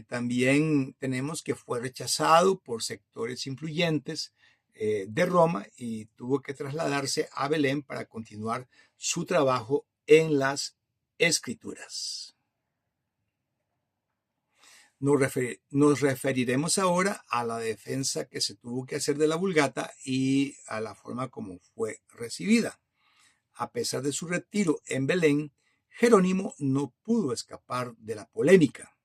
A: También tenemos que fue rechazado por sectores influyentes de Roma y tuvo que trasladarse a Belén para continuar su trabajo en las Escrituras. Nos referiremos ahora a la defensa que se tuvo que hacer de la Vulgata y a la forma como fue recibida. A pesar de su retiro en Belén, Jerónimo no pudo escapar de la polémica.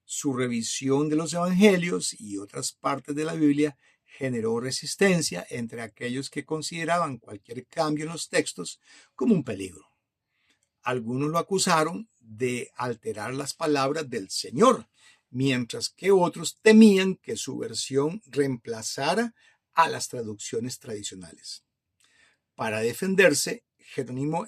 A: Su revisión de los evangelios y otras partes de la Biblia generó resistencia entre aquellos que consideraban cualquier cambio en los textos como un peligro. Algunos lo acusaron de alterar las palabras del Señor, mientras que otros temían que su versión reemplazara a las traducciones tradicionales. Para defenderse, Jerónimo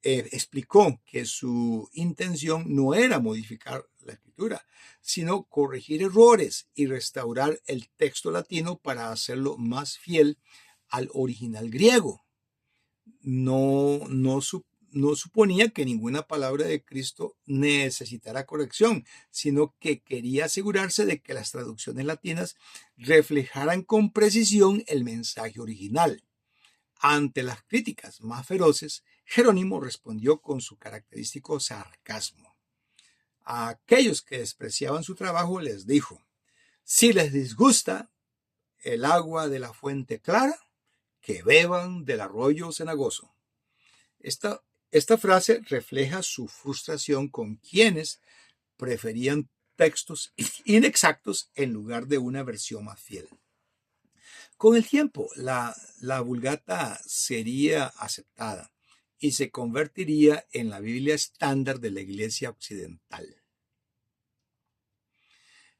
A: explicó que su intención no era modificar la escritura, sino corregir errores y restaurar el texto latino para hacerlo más fiel al original griego. No suponía que ninguna palabra de Cristo necesitara corrección, sino que quería asegurarse de que las traducciones latinas reflejaran con precisión el mensaje original. Ante las críticas más feroces, Jerónimo respondió con su característico sarcasmo. A aquellos que despreciaban su trabajo les dijo: si les disgusta el agua de la fuente clara, que beban del arroyo cenagoso. Esta frase refleja su frustración con quienes preferían textos inexactos en lugar de una versión más fiel. Con el tiempo, la Vulgata sería aceptada y se convertiría en la Biblia estándar de la Iglesia occidental.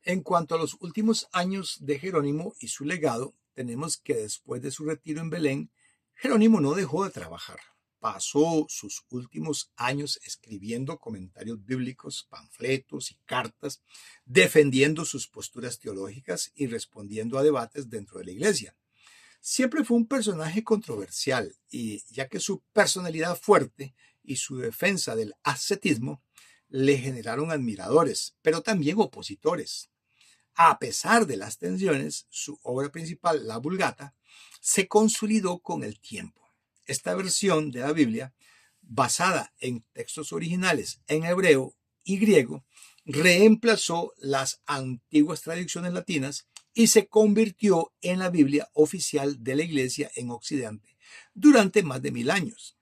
A: En cuanto a los últimos años de Jerónimo y su legado, tenemos que después de su retiro en Belén, Jerónimo no dejó de trabajar. Pasó sus últimos años escribiendo comentarios bíblicos, panfletos y cartas, defendiendo sus posturas teológicas y respondiendo a debates dentro de la iglesia. Siempre fue un personaje controversial, y ya que su personalidad fuerte y su defensa del ascetismo le generaron admiradores, pero también opositores. A pesar de las tensiones, su obra principal, la Vulgata, se consolidó con el tiempo. Esta versión de la Biblia, basada en textos originales en hebreo y griego, reemplazó las antiguas traducciones latinas y se convirtió en la Biblia oficial de la Iglesia en Occidente durante más de 1000 años.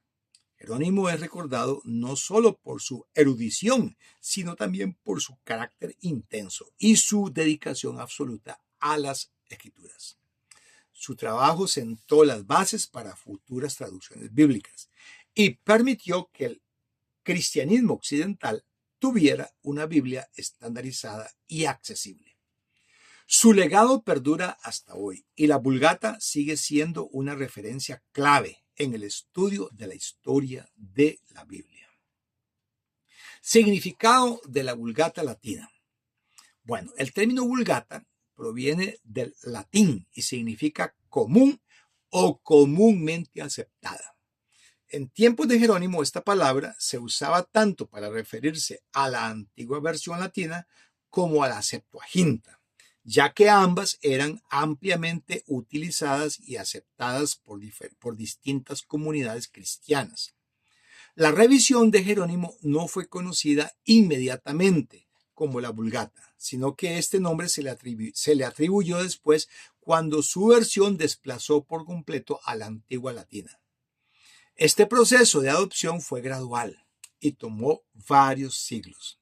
A: Jerónimo es recordado no solo por su erudición, sino también por su carácter intenso y su dedicación absoluta a las Escrituras. Su trabajo sentó las bases para futuras traducciones bíblicas y permitió que el cristianismo occidental tuviera una Biblia estandarizada y accesible. Su legado perdura hasta hoy y la Vulgata sigue siendo una referencia clave en el estudio de la historia de la Biblia. Significado de la Vulgata latina. Bueno, el término Vulgata proviene del latín y significa común o comúnmente aceptada. En tiempos de Jerónimo, esta palabra se usaba tanto para referirse a la antigua versión latina como a la Septuaginta, ya que ambas eran ampliamente utilizadas y aceptadas por distintas comunidades cristianas. La revisión de Jerónimo no fue conocida inmediatamente como la Vulgata, sino que este nombre se le atribuyó después cuando su versión desplazó por completo a la antigua latina. Este proceso de adopción fue gradual y tomó varios siglos.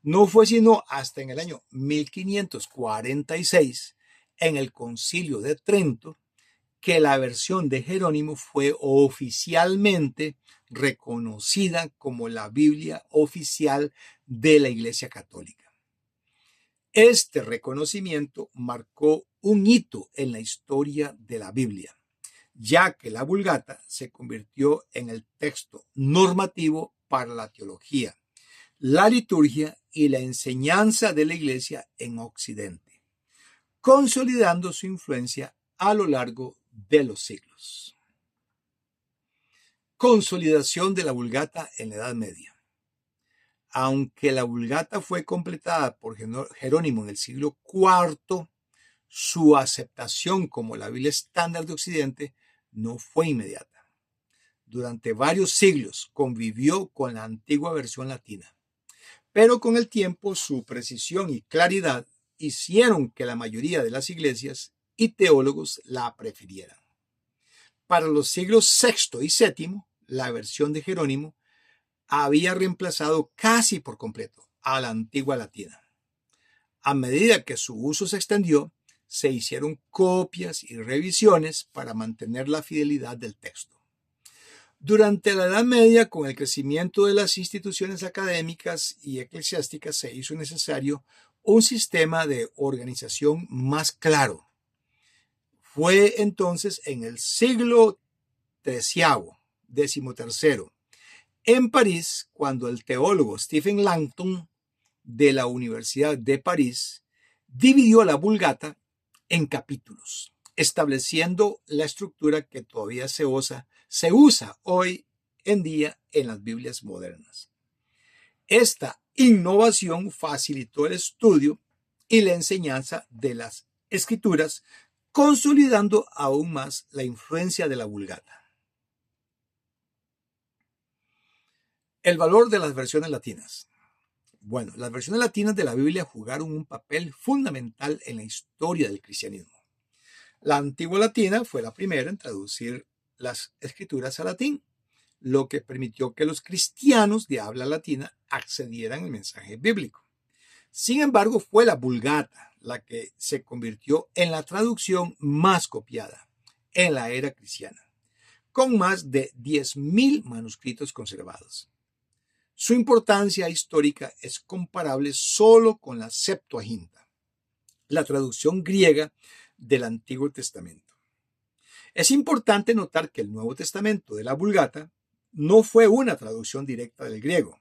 A: No fue sino hasta en el año 1546, en el Concilio de Trento, que la versión de Jerónimo fue oficialmente reconocida como la Biblia oficial de la Iglesia Católica. Este reconocimiento marcó un hito en la historia de la Biblia, ya que la Vulgata se convirtió en el texto normativo para la teología, la liturgia y la enseñanza de la Iglesia en Occidente, consolidando su influencia a lo largo de los siglos. Consolidación de la Vulgata en la Edad Media. Aunque la Vulgata fue completada por Jerónimo en el siglo IV, su aceptación como la Biblia estándar de Occidente no fue inmediata. Durante varios siglos convivió con la antigua versión latina, pero con el tiempo su precisión y claridad hicieron que la mayoría de las iglesias y teólogos la prefirieran. Para los siglos VI y VII, la versión de Jerónimo había reemplazado casi por completo a la antigua latina. A medida que su uso se extendió, se hicieron copias y revisiones para mantener la fidelidad del texto. Durante la Edad Media, con el crecimiento de las instituciones académicas y eclesiásticas, se hizo necesario un sistema de organización más claro. Fue entonces en el siglo XIII, en París, cuando el teólogo Stephen Langton de la Universidad de París dividió la Vulgata en capítulos, estableciendo la estructura que todavía se usa hoy en día en las Biblias modernas. Esta innovación facilitó el estudio y la enseñanza de las Escrituras, consolidando aún más la influencia de la Vulgata. El valor de las versiones latinas. Bueno, las versiones latinas de la Biblia jugaron un papel fundamental en la historia del cristianismo. La antigua latina fue la primera en traducir las escrituras al latín, lo que permitió que los cristianos de habla latina accedieran al mensaje bíblico. Sin embargo, fue la Vulgata la que se convirtió en la traducción más copiada en la era cristiana, con más de 10.000 manuscritos conservados. Su importancia histórica es comparable solo con la Septuaginta, la traducción griega del Antiguo Testamento. Es importante notar que el Nuevo Testamento de la Vulgata no fue una traducción directa del griego,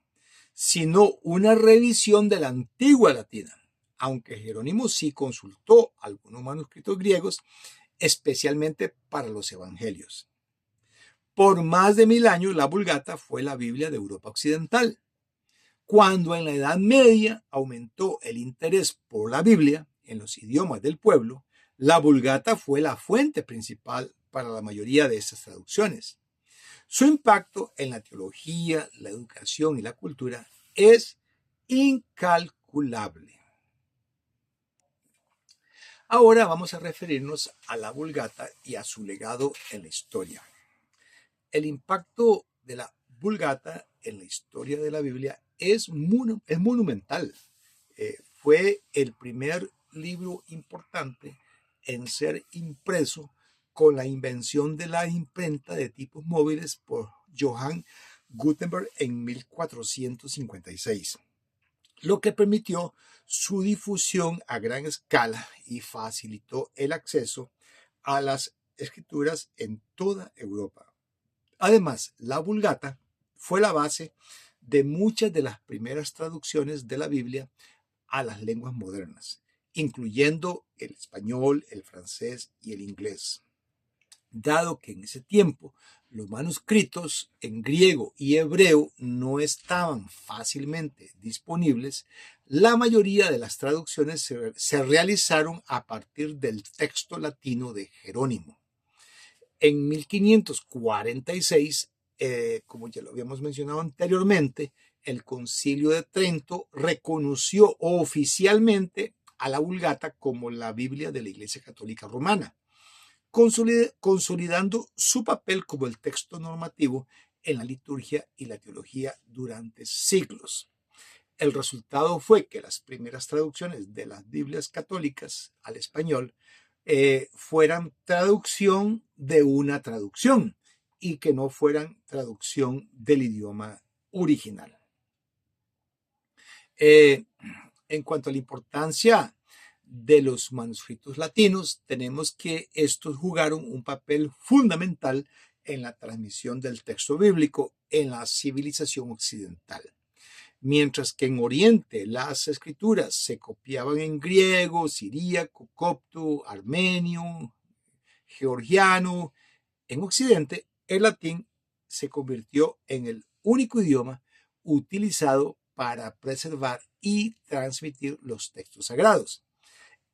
A: sino una revisión de la antigua latina, aunque Jerónimo sí consultó algunos manuscritos griegos, especialmente para los evangelios. Por más de 1000 años, la Vulgata fue la Biblia de Europa Occidental. Cuando en la Edad Media aumentó el interés por la Biblia en los idiomas del pueblo, la Vulgata fue la fuente principal para la mayoría de estas traducciones. Su impacto en la teología, la educación y la cultura es incalculable. Ahora vamos a referirnos a la Vulgata y a su legado en la historia. El impacto de la Vulgata en la historia de la Biblia es monumental. Fue el primer libro importante en ser impreso con la invención de la imprenta de tipos móviles por Johann Gutenberg en 1456, lo que permitió su difusión a gran escala y facilitó el acceso a las escrituras en toda Europa. Además, la Vulgata fue la base de muchas de las primeras traducciones de la Biblia a las lenguas modernas, incluyendo el español, el francés y el inglés. Dado que en ese tiempo los manuscritos en griego y hebreo no estaban fácilmente disponibles, la mayoría de las traducciones se realizaron a partir del texto latino de Jerónimo. En 1546, como ya lo habíamos mencionado anteriormente, el Concilio de Trento reconoció oficialmente a la Vulgata como la Biblia de la Iglesia Católica Romana, consolidando su papel como el texto normativo en la liturgia y la teología durante siglos. El resultado fue que las primeras traducciones de las Biblias católicas al español fueran traducción de una traducción y que no fueran traducción del idioma original. En cuanto a la importancia de los manuscritos latinos, tenemos que estos jugaron un papel fundamental en la transmisión del texto bíblico en la civilización occidental. Mientras que en Oriente las escrituras se copiaban en griego, siríaco, copto, armenio, georgiano, en Occidente el latín se convirtió en el único idioma utilizado para preservar y transmitir los textos sagrados.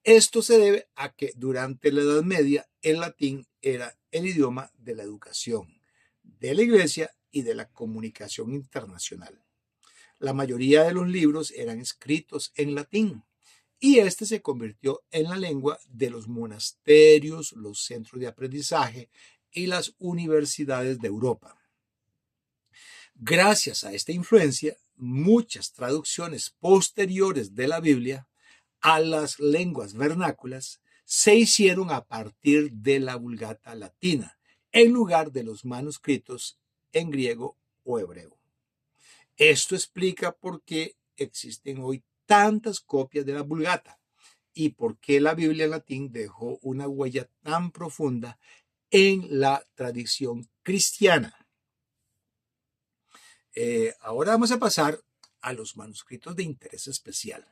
A: Esto se debe a que durante la Edad Media el latín era el idioma de la educación, de la iglesia y de la comunicación internacional. La mayoría de los libros eran escritos en latín y este se convirtió en la lengua de los monasterios, los centros de aprendizaje y las universidades de Europa. Gracias a esta influencia, muchas traducciones posteriores de la Biblia a las lenguas vernáculas se hicieron a partir de la Vulgata latina, en lugar de los manuscritos en griego o hebreo. Esto explica por qué existen hoy tantas copias de la Vulgata y por qué la Biblia en latín dejó una huella tan profunda en la tradición cristiana. Ahora vamos a pasar a los manuscritos de interés especial,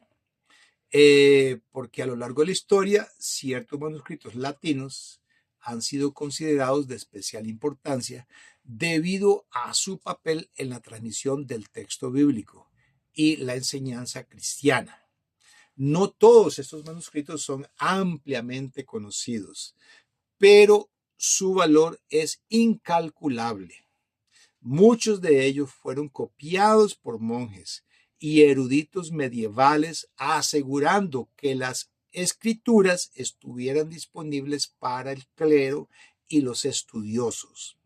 A: porque a lo largo de la historia ciertos manuscritos latinos han sido considerados de especial importancia debido a su papel en la transmisión del texto bíblico y la enseñanza cristiana. No todos estos manuscritos son ampliamente conocidos, pero su valor es incalculable. Muchos de ellos fueron copiados por monjes y eruditos medievales, asegurando que las escrituras estuvieran disponibles para el clero y los estudiosos.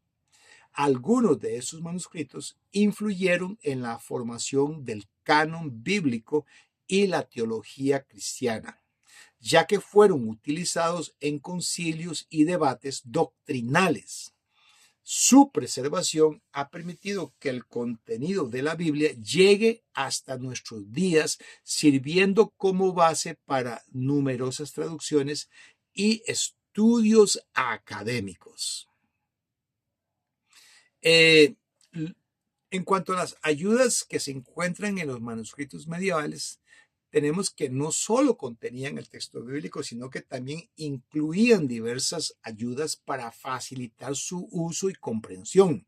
A: Algunos de esos manuscritos influyeron en la formación del canon bíblico y la teología cristiana, ya que fueron utilizados en concilios y debates doctrinales. Su preservación ha permitido que el contenido de la Biblia llegue hasta nuestros días, sirviendo como base para numerosas traducciones y estudios académicos. En cuanto a las ayudas que se encuentran en los manuscritos medievales, tenemos que no solo contenían el texto bíblico, sino que también incluían diversas ayudas para facilitar su uso y comprensión.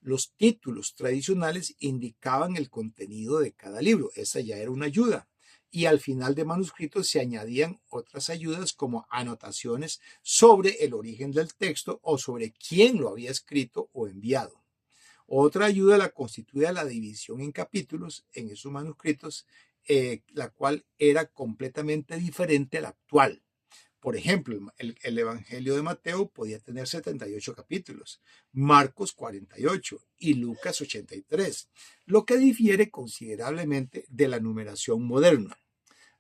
A: Los títulos tradicionales indicaban el contenido de cada libro. Esa ya era una ayuda. Y al final de manuscritos se añadían otras ayudas como anotaciones sobre el origen del texto o sobre quién lo había escrito o enviado. Otra ayuda la constituía la división en capítulos en esos manuscritos, la cual era completamente diferente a la actual. Por ejemplo, el Evangelio de Mateo podía tener 78 capítulos, Marcos 48 y Lucas 83, lo que difiere considerablemente de la numeración moderna.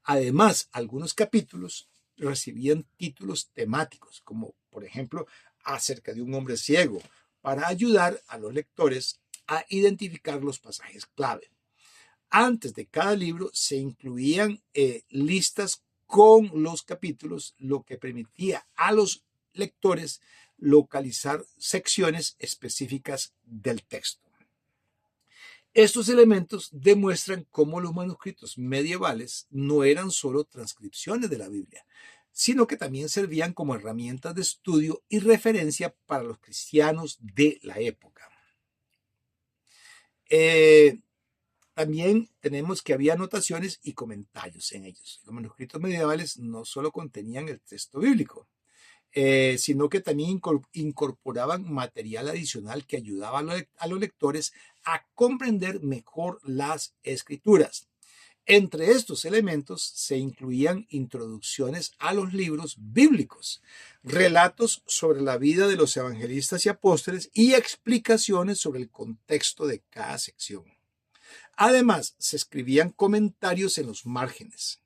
A: Además, algunos capítulos recibían títulos temáticos, como por ejemplo, acerca de un hombre ciego, para ayudar a los lectores a identificar los pasajes clave. Antes de cada libro se incluían listas con los capítulos, lo que permitía a los lectores localizar secciones específicas del texto. Estos elementos demuestran cómo los manuscritos medievales no eran solo transcripciones de la Biblia, sino que también servían como herramientas de estudio y referencia para los cristianos de la época. También tenemos que había anotaciones y comentarios en ellos. Los manuscritos medievales no solo contenían el texto bíblico, sino que también incorporaban material adicional que ayudaba a los lectores a comprender mejor las escrituras. Entre estos elementos se incluían introducciones a los libros bíblicos, relatos sobre la vida de los evangelistas y apóstoles y explicaciones sobre el contexto de cada sección. Además, se escribían comentarios en los márgenes,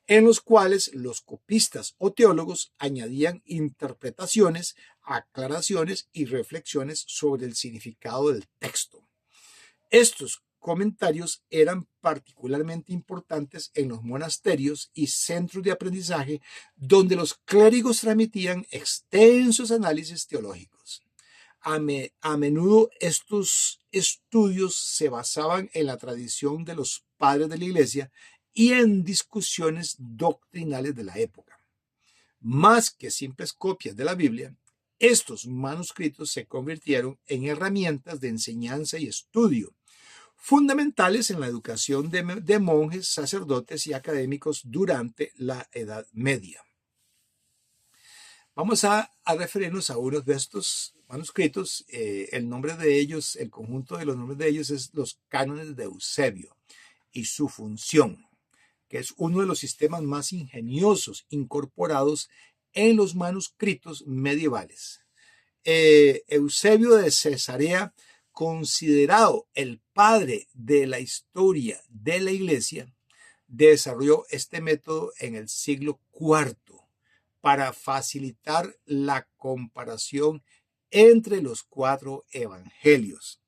A: en los cuales los copistas o teólogos añadían interpretaciones, aclaraciones y reflexiones sobre el significado del texto. Estos comentarios eran particularmente importantes en los monasterios y centros de aprendizaje, donde los clérigos transmitían extensos análisis teológicos. A menudo estos estudios se basaban en la tradición de los padres de la iglesia y en discusiones doctrinales de la época. Más que simples copias de la Biblia, estos manuscritos se convirtieron en herramientas de enseñanza y estudio, fundamentales en la educación de monjes, sacerdotes y académicos durante la Edad Media. Vamos a referirnos a uno de estos manuscritos. El nombre de ellos, el conjunto de los nombres de ellos es los cánones de Eusebio y su función, que es uno de los sistemas más ingeniosos incorporados en los manuscritos medievales. Eusebio de Cesarea, considerado el padre de la historia de la iglesia, desarrolló este método en el siglo IV para facilitar la comparación entre los 4 evangelios.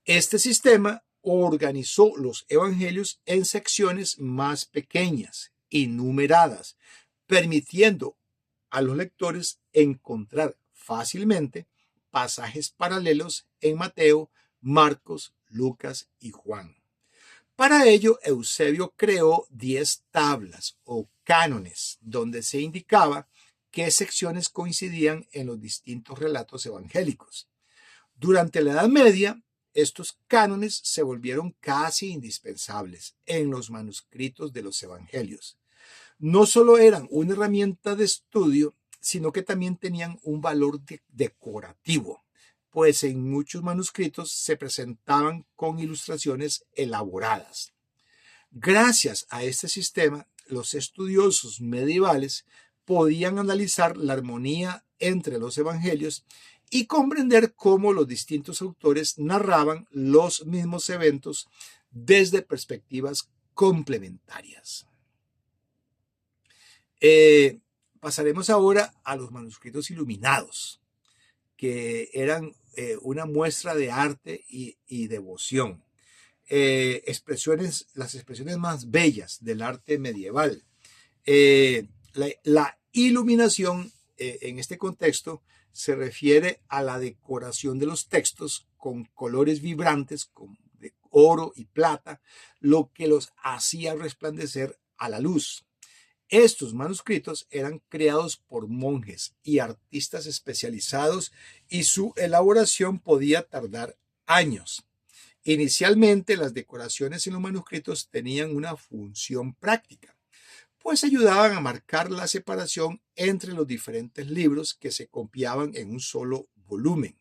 A: Este sistema organizó los evangelios en secciones más pequeñas y numeradas, permitiendo a los lectores encontrar fácilmente pasajes paralelos en Mateo, Marcos, Lucas y Juan. Para ello, Eusebio creó 10 tablas o cánones donde se indicaba qué secciones coincidían en los distintos relatos evangélicos. Durante la Edad Media, estos cánones se volvieron casi indispensables en los manuscritos de los evangelios. no solo eran una herramienta de estudio, sino que también tenían un valor decorativo, pues en muchos manuscritos se presentaban con ilustraciones elaboradas. Gracias a este sistema, los estudiosos medievales podían analizar la armonía entre los evangelios y comprender cómo los distintos autores narraban los mismos eventos desde perspectivas complementarias. Pasaremos ahora a los manuscritos iluminados, que eran una muestra de arte y devoción. Las expresiones más bellas del arte medieval. La iluminación en este contexto se refiere a la decoración de los textos con colores vibrantes, de oro y plata, lo que los hacía resplandecer a la luz. Estos manuscritos eran creados por monjes y artistas especializados y su elaboración podía tardar años. Inicialmente, las decoraciones en los manuscritos tenían una función práctica, pues ayudaban a marcar la separación entre los diferentes libros que se copiaban en un solo volumen.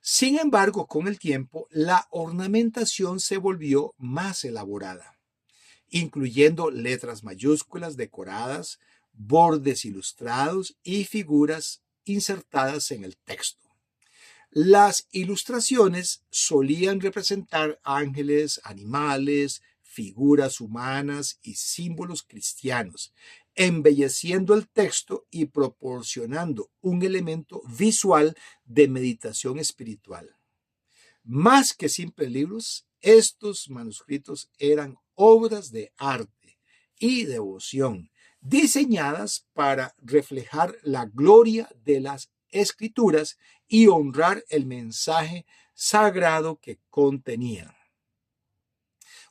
A: Sin embargo, con el tiempo, la ornamentación se volvió más elaborada, incluyendo letras mayúsculas decoradas, bordes ilustrados y figuras insertadas en el texto. Las ilustraciones solían representar ángeles, animales, figuras humanas y símbolos cristianos, embelleciendo el texto y proporcionando un elemento visual de meditación espiritual. Más que simples libros, estos manuscritos eran obras de arte y devoción, diseñadas para reflejar la gloria de las Escrituras y honrar el mensaje sagrado que contenían.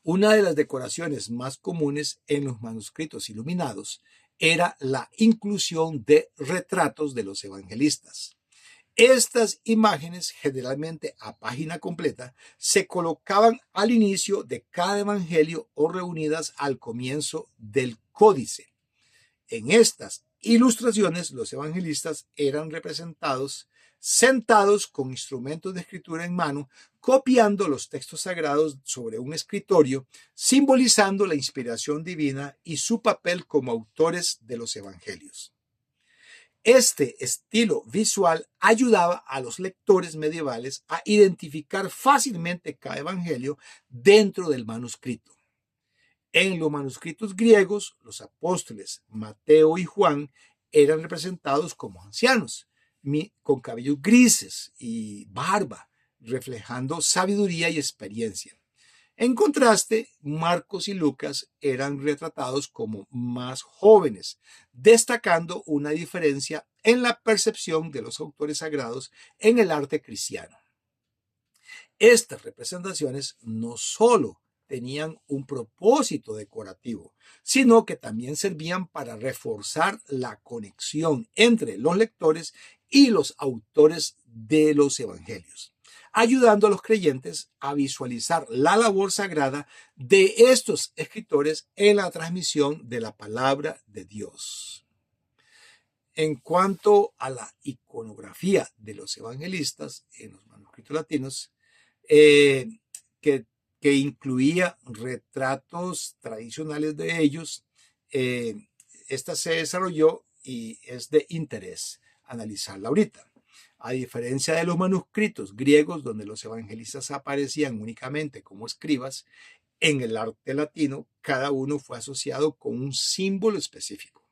A: Una de las decoraciones más comunes en los manuscritos iluminados era la inclusión de retratos de los evangelistas. Estas imágenes, generalmente a página completa, se colocaban al inicio de cada evangelio o reunidas al comienzo del códice. En estas ilustraciones, los evangelistas eran representados sentados con instrumentos de escritura en mano, copiando los textos sagrados sobre un escritorio, simbolizando la inspiración divina y su papel como autores de los evangelios. Este estilo visual ayudaba a los lectores medievales a identificar fácilmente cada evangelio dentro del manuscrito. En los manuscritos griegos, los apóstoles Mateo y Juan eran representados como ancianos, con cabellos grises y barba, reflejando sabiduría y experiencia. En contraste, Marcos y Lucas eran retratados como más jóvenes, destacando una diferencia en la percepción de los autores sagrados en el arte cristiano. Estas representaciones no solo tenían un propósito decorativo, sino que también servían para reforzar la conexión entre los lectores y los autores de los evangelios, ayudando a los creyentes a visualizar la labor sagrada de estos escritores en la transmisión de la palabra de Dios. En cuanto a la iconografía de los evangelistas en los manuscritos latinos, que incluía retratos tradicionales de ellos, esta se desarrolló y es de interés analizarla ahorita. A diferencia de los manuscritos griegos, donde los evangelistas aparecían únicamente como escribas, en el arte latino cada uno fue asociado con un símbolo específico.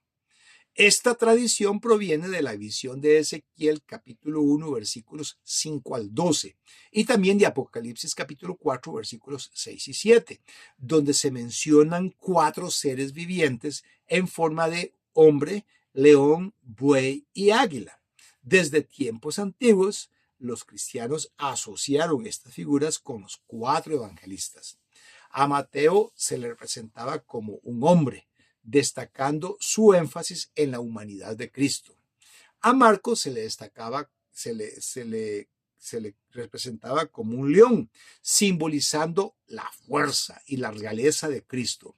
A: Esta tradición proviene de la visión de Ezequiel capítulo 1 versículos 5 al 12 y también de Apocalipsis capítulo 4 versículos 6 y 7, donde se mencionan 4 seres vivientes en forma de hombre, león, buey y águila. Desde tiempos antiguos, los cristianos asociaron estas figuras con los 4 evangelistas. A Mateo se le representaba como un hombre, destacando su énfasis en la humanidad de Cristo. A Marcos se le representaba como un león, simbolizando la fuerza y la realeza de Cristo.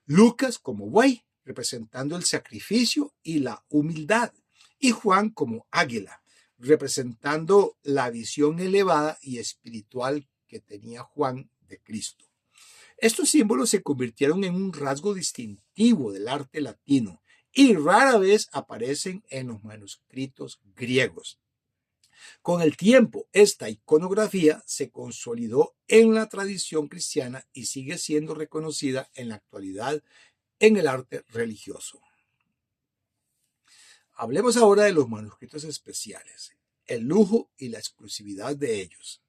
A: Lucas como buey, representando el sacrificio y la humildad, y Juan como águila, representando la visión elevada y espiritual que tenía Juan de Cristo. Estos símbolos se convirtieron en un rasgo distintivo del arte latino y rara vez aparecen en los manuscritos griegos. Con el tiempo, esta iconografía se consolidó en la tradición cristiana y sigue siendo reconocida en la actualidad en el arte religioso. Hablemos ahora de los manuscritos especiales, el lujo y la exclusividad de ellos,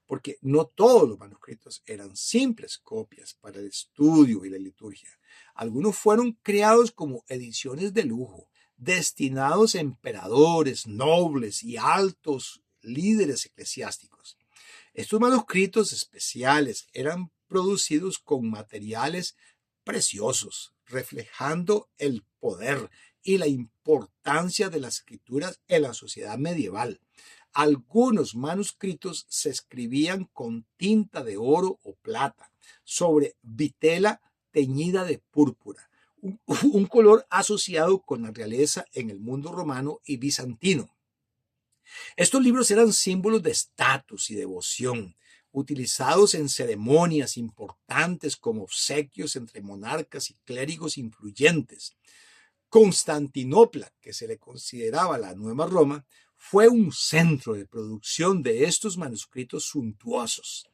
A: porque no todos los manuscritos eran simples copias para el estudio y la liturgia. Algunos fueron creados como ediciones de lujo, destinados a emperadores, nobles y altos líderes eclesiásticos. Estos manuscritos especiales eran producidos con materiales preciosos, reflejando el poder y la importancia de las escrituras en la sociedad medieval. Algunos manuscritos se escribían con tinta de oro o plata sobre vitela teñida de púrpura, un color asociado con la realeza en el mundo romano y bizantino. Estos libros eran símbolos de estatus y devoción, utilizados en ceremonias importantes como obsequios entre monarcas y clérigos influyentes. Constantinopla, que se le consideraba la Nueva Roma, fue un centro de producción de estos manuscritos suntuosos.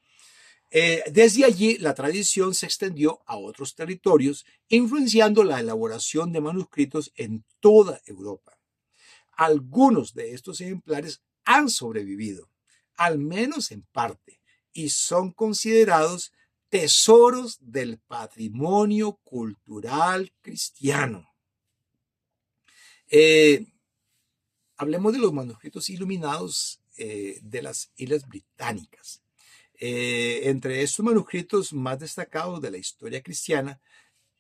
A: Desde allí, la tradición se extendió a otros territorios, influenciando la elaboración de manuscritos en toda Europa. Algunos de estos ejemplares han sobrevivido, al menos en parte, y son considerados tesoros del patrimonio cultural cristiano. Hablemos de los manuscritos iluminados de las Islas Británicas. Entre estos manuscritos más destacados de la historia cristiana,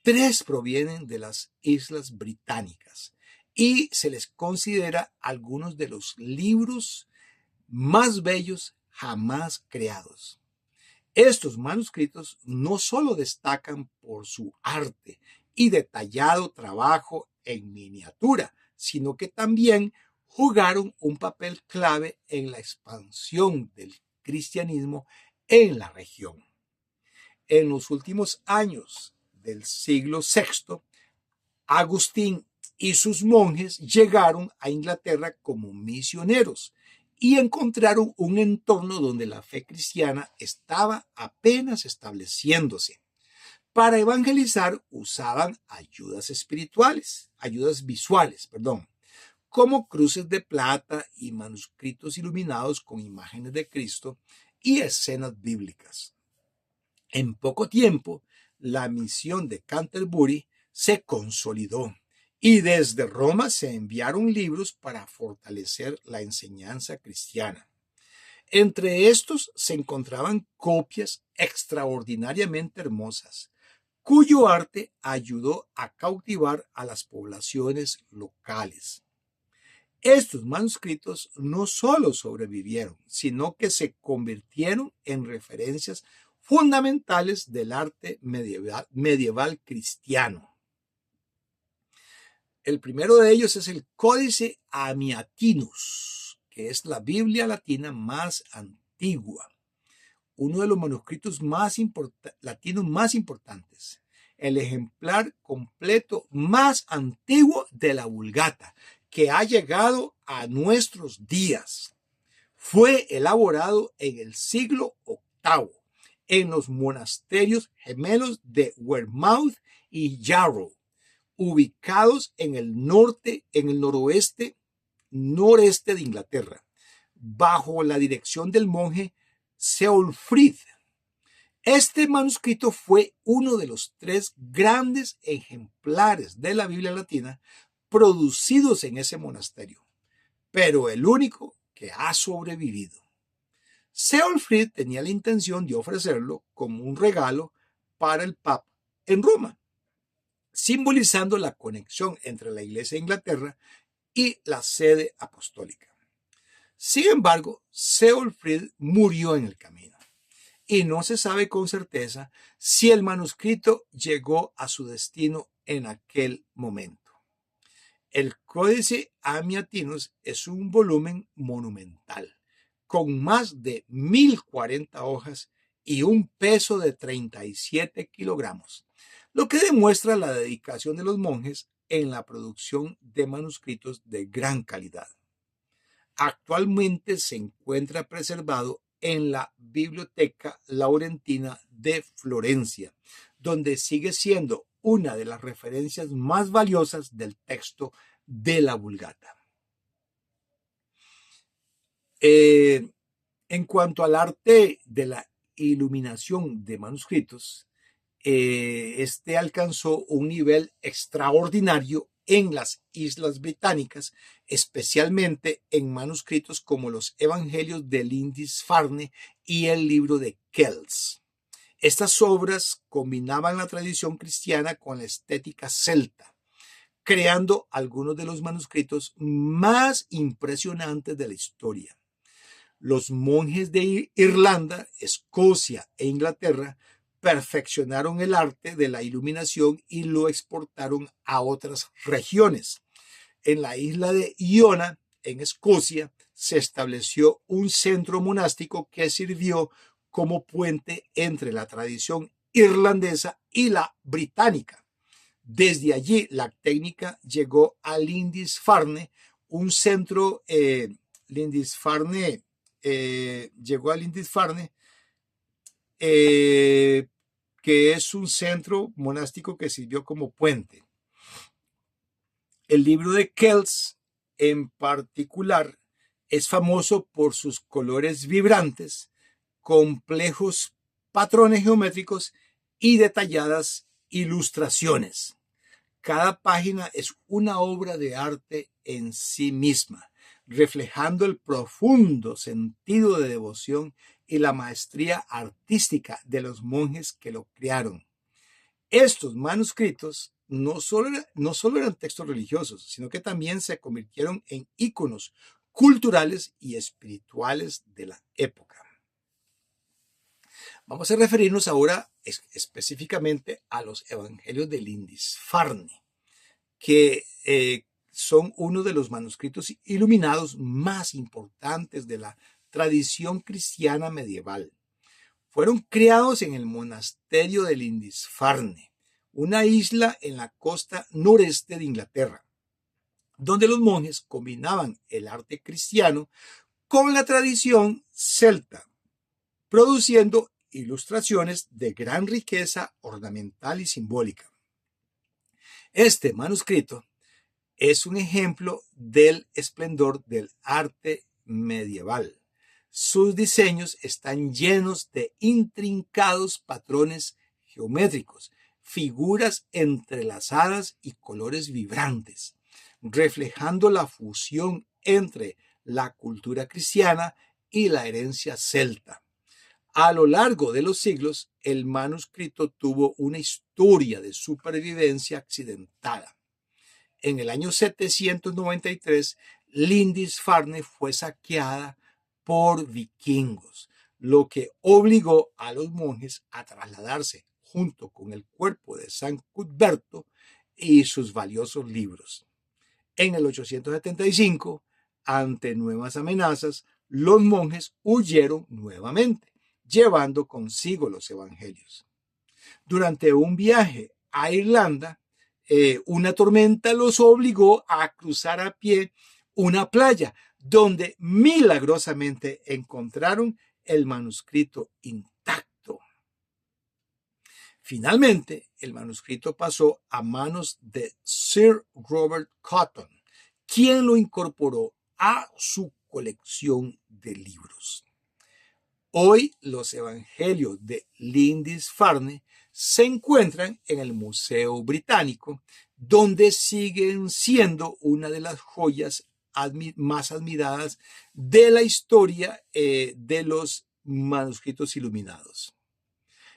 A: 3 provienen de las Islas Británicas y se les considera algunos de los libros más bellos jamás creados. Estos manuscritos no solo destacan por su arte y detallado trabajo en miniatura, sino que también jugaron un papel clave en la expansión del cristianismo en la región. En los últimos años del siglo VI, Agustín y sus monjes llegaron a Inglaterra como misioneros y encontraron un entorno donde la fe cristiana estaba apenas estableciéndose. Para evangelizar usaban ayudas visuales, como cruces de plata y manuscritos iluminados con imágenes de Cristo y escenas bíblicas. En poco tiempo, la misión de Canterbury se consolidó y desde Roma se enviaron libros para fortalecer la enseñanza cristiana. Entre estos se encontraban copias extraordinariamente hermosas, cuyo arte ayudó a cautivar a las poblaciones locales. Estos manuscritos no solo sobrevivieron, sino que se convirtieron en referencias fundamentales del arte medieval cristiano. El primero de ellos es el Códice Amiatinus, que es la Biblia latina más antigua, uno de los manuscritos latinos más importantes, el ejemplar completo más antiguo de la Vulgata, que ha llegado a nuestros días. Fue elaborado en el siglo VIII en los monasterios gemelos de Wearmouth y Jarrow, ubicados en el noreste de Inglaterra, bajo la dirección del monje Ceolfrid. Este manuscrito fue uno de los 3 grandes ejemplares de la Biblia latina producidos en ese monasterio, pero el único que ha sobrevivido. Ceolfrid tenía la intención de ofrecerlo como un regalo para el Papa en Roma, simbolizando la conexión entre la Iglesia de Inglaterra y la sede apostólica. Sin embargo, Ceolfrid murió en el camino y no se sabe con certeza si el manuscrito llegó a su destino en aquel momento. El Códice Amiatinus es un volumen monumental, con más de 1040 hojas y un peso de 37 kilogramos, lo que demuestra la dedicación de los monjes en la producción de manuscritos de gran calidad. Actualmente se encuentra preservado en la Biblioteca Laurentina de Florencia, donde sigue siendo una de las referencias más valiosas del texto de la Vulgata. En cuanto al arte de la iluminación de manuscritos, este alcanzó un nivel extraordinario en las Islas Británicas, especialmente en manuscritos como los Evangelios de Lindisfarne y el libro de Kells. Estas obras combinaban la tradición cristiana con la estética celta, creando algunos de los manuscritos más impresionantes de la historia. Los monjes de Irlanda, Escocia e Inglaterra perfeccionaron el arte de la iluminación y lo exportaron a otras regiones. En la isla de Iona, en Escocia, se estableció un centro monástico que sirvió como puente entre la tradición irlandesa y la británica. Desde allí, la técnica llegó a Lindisfarne, un centro llegó a Lindisfarne, que es un centro monástico que sirvió como puente. El libro de Kells, en particular, es famoso por sus colores vibrantes, complejos patrones geométricos y detalladas ilustraciones. Cada página es una obra de arte en sí misma, reflejando el profundo sentido de devoción y la maestría artística de los monjes que lo crearon. Estos manuscritos no solo eran textos religiosos, sino que también se convirtieron en íconos culturales y espirituales de la época. Vamos a referirnos ahora específicamente a los Evangelios de Lindisfarne, que son uno de los manuscritos iluminados más importantes de la tradición cristiana medieval. Fueron creados en el monasterio de Lindisfarne, una isla en la costa noreste de Inglaterra, donde los monjes combinaban el arte cristiano con la tradición celta, produciendo ilustraciones de gran riqueza ornamental y simbólica. Este manuscrito es un ejemplo del esplendor del arte medieval. Sus diseños están llenos de intrincados patrones geométricos, figuras entrelazadas y colores vibrantes, reflejando la fusión entre la cultura cristiana y la herencia celta. A lo largo de los siglos, el manuscrito tuvo una historia de supervivencia accidentada. En el año 793, Lindisfarne fue saqueada por vikingos, lo que obligó a los monjes a trasladarse junto con el cuerpo de San Cuthberto y sus valiosos libros. En el 875, ante nuevas amenazas, los monjes huyeron nuevamente, llevando consigo los evangelios. Durante un viaje a Irlanda, una tormenta los obligó a cruzar a pie una playa, donde milagrosamente encontraron el manuscrito intacto. Finalmente, el manuscrito pasó a manos de Sir Robert Cotton, quien lo incorporó a su colección de libros. Hoy los evangelios de Lindisfarne se encuentran en el Museo Británico, donde siguen siendo una de las joyas más admiradas de la historia de los manuscritos iluminados.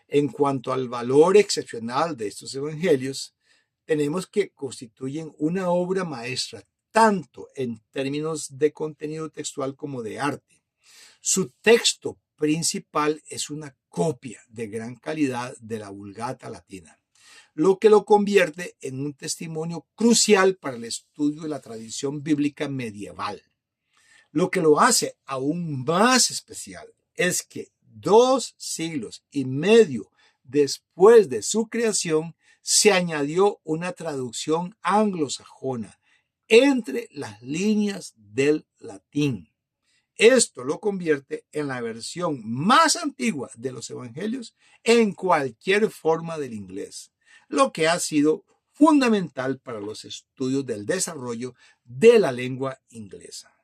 A: En cuanto al valor excepcional de estos evangelios, tenemos que constituyen una obra maestra tanto en términos de contenido textual como de arte. Su texto principal es una copia de gran calidad de la Vulgata latina, lo que lo convierte en un testimonio crucial para el estudio de la tradición bíblica medieval. Lo que lo hace aún más especial es que 2 siglos y medio después de su creación se añadió una traducción anglosajona entre las líneas del latín. Esto lo convierte en la versión más antigua de los evangelios en cualquier forma del inglés, lo que ha sido fundamental para los estudios del desarrollo de la lengua inglesa.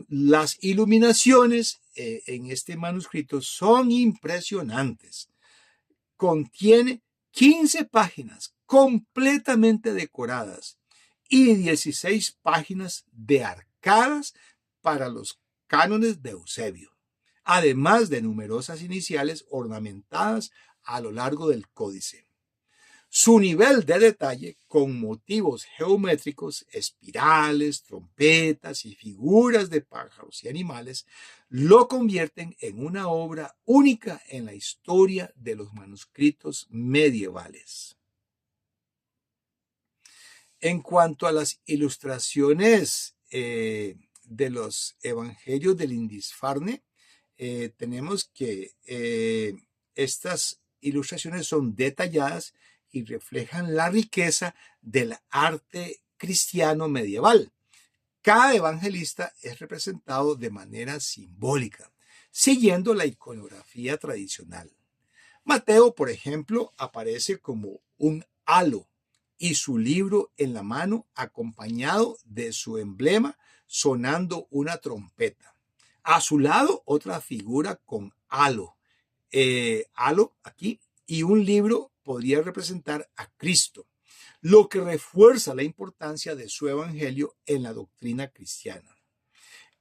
A: Las iluminaciones en este manuscrito son impresionantes. Contiene 15 páginas completamente decoradas y 16 páginas de arcadas para los cánones de Eusebio, además de numerosas iniciales ornamentadas a lo largo del códice. Su nivel de detalle con motivos geométricos, espirales, trompetas y figuras de pájaros y animales lo convierten en una obra única en la historia de los manuscritos medievales. En cuanto a las ilustraciones de los evangelios del Lindisfarne, tenemos que estas ilustraciones son detalladas y reflejan la riqueza del arte cristiano medieval. Cada evangelista es representado de manera simbólica, siguiendo la iconografía tradicional. Mateo, por ejemplo, aparece como un halo y su libro en la mano, acompañado de su emblema, sonando una trompeta. A su lado, otra figura con halo. Halo aquí, y un libro podría representar a Cristo, lo que refuerza la importancia de su evangelio en la doctrina cristiana.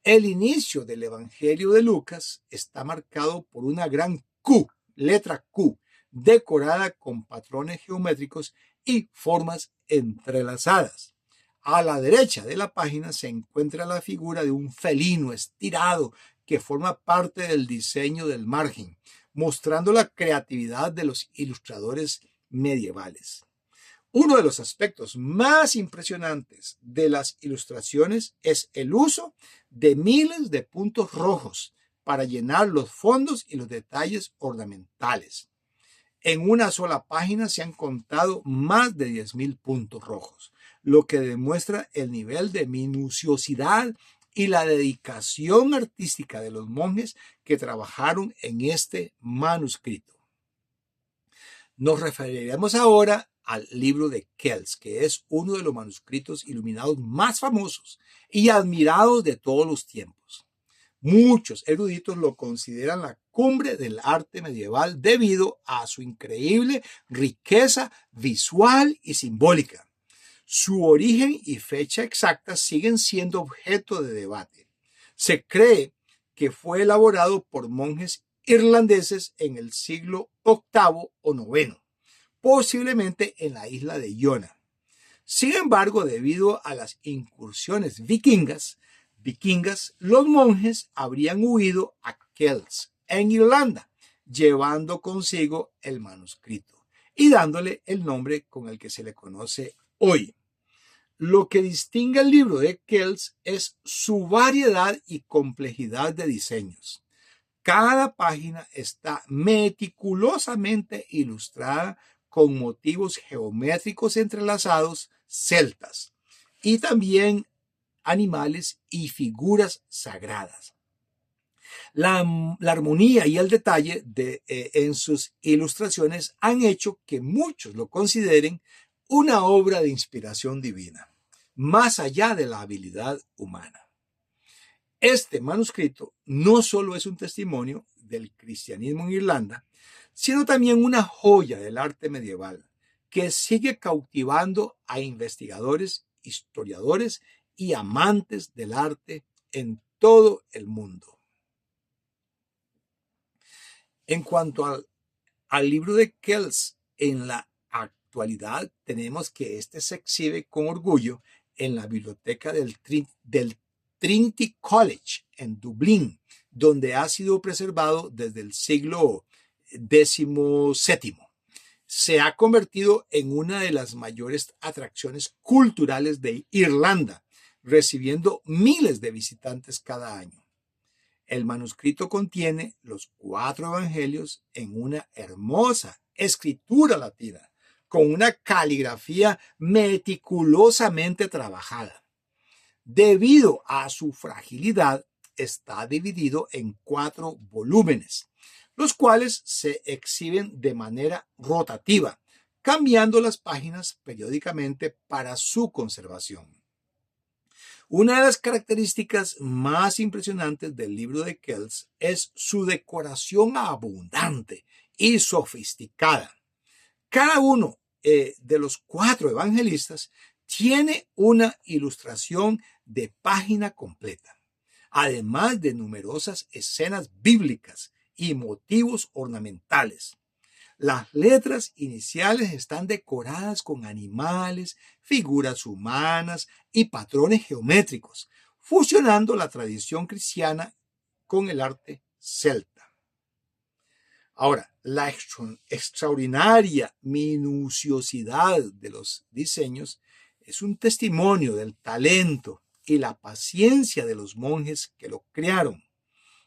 A: El inicio del evangelio de Lucas está marcado por una gran Q, letra Q, decorada con patrones geométricos y formas entrelazadas. A la derecha de la página se encuentra la figura de un felino estirado que forma parte del diseño del margen, mostrando la creatividad de los ilustradores medievales. Uno de los aspectos más impresionantes de las ilustraciones es el uso de miles de puntos rojos para llenar los fondos y los detalles ornamentales. En una sola página se han contado más de 10,000 puntos rojos, lo que demuestra el nivel de minuciosidad y la dedicación artística de los monjes que trabajaron en este manuscrito. Nos referiremos ahora al libro de Kells, que es uno de los manuscritos iluminados más famosos y admirados de todos los tiempos. Muchos eruditos lo consideran la cumbre del arte medieval debido a su increíble riqueza visual y simbólica. Su origen y fecha exacta siguen siendo objeto de debate. Se cree que fue elaborado por monjes irlandeses en el siglo VIII o IX, posiblemente en la isla de Iona. Sin embargo, debido a las incursiones vikingas, los monjes habrían huido a Kells, en Irlanda, llevando consigo el manuscrito y dándole el nombre con el que se le conoce hoy. Lo que distingue el libro de Kells es su variedad y complejidad de diseños. Cada página está meticulosamente ilustrada con motivos geométricos entrelazados celtas y también animales y figuras sagradas. La armonía y el detalle en sus ilustraciones han hecho que muchos lo consideren una obra de inspiración divina, más allá de la habilidad humana. Este manuscrito no solo es un testimonio del cristianismo en Irlanda, sino también una joya del arte medieval que sigue cautivando a investigadores, historiadores y amantes del arte en todo el mundo. En cuanto al libro de Kells, en la actualidad tenemos que este se exhibe con orgullo en la biblioteca del Trinity College en Dublín, donde ha sido preservado desde el siglo XVII. se ha convertido en una de las mayores atracciones culturales de Irlanda, recibiendo miles de visitantes cada año. El manuscrito contiene los 4 evangelios en una hermosa escritura latina, con una caligrafía meticulosamente trabajada. Debido a su fragilidad, está dividido en 4 volúmenes, los cuales se exhiben de manera rotativa, cambiando las páginas periódicamente para su conservación. Una de las características más impresionantes del libro de Kells es su decoración abundante y sofisticada. Cada uno de los 4 evangelistas tiene una ilustración de página completa, además de numerosas escenas bíblicas y motivos ornamentales. Las letras iniciales están decoradas con animales, figuras humanas y patrones geométricos, fusionando la tradición cristiana con el arte celta. Ahora, la extraordinaria minuciosidad de los diseños es un testimonio del talento y la paciencia de los monjes que lo crearon,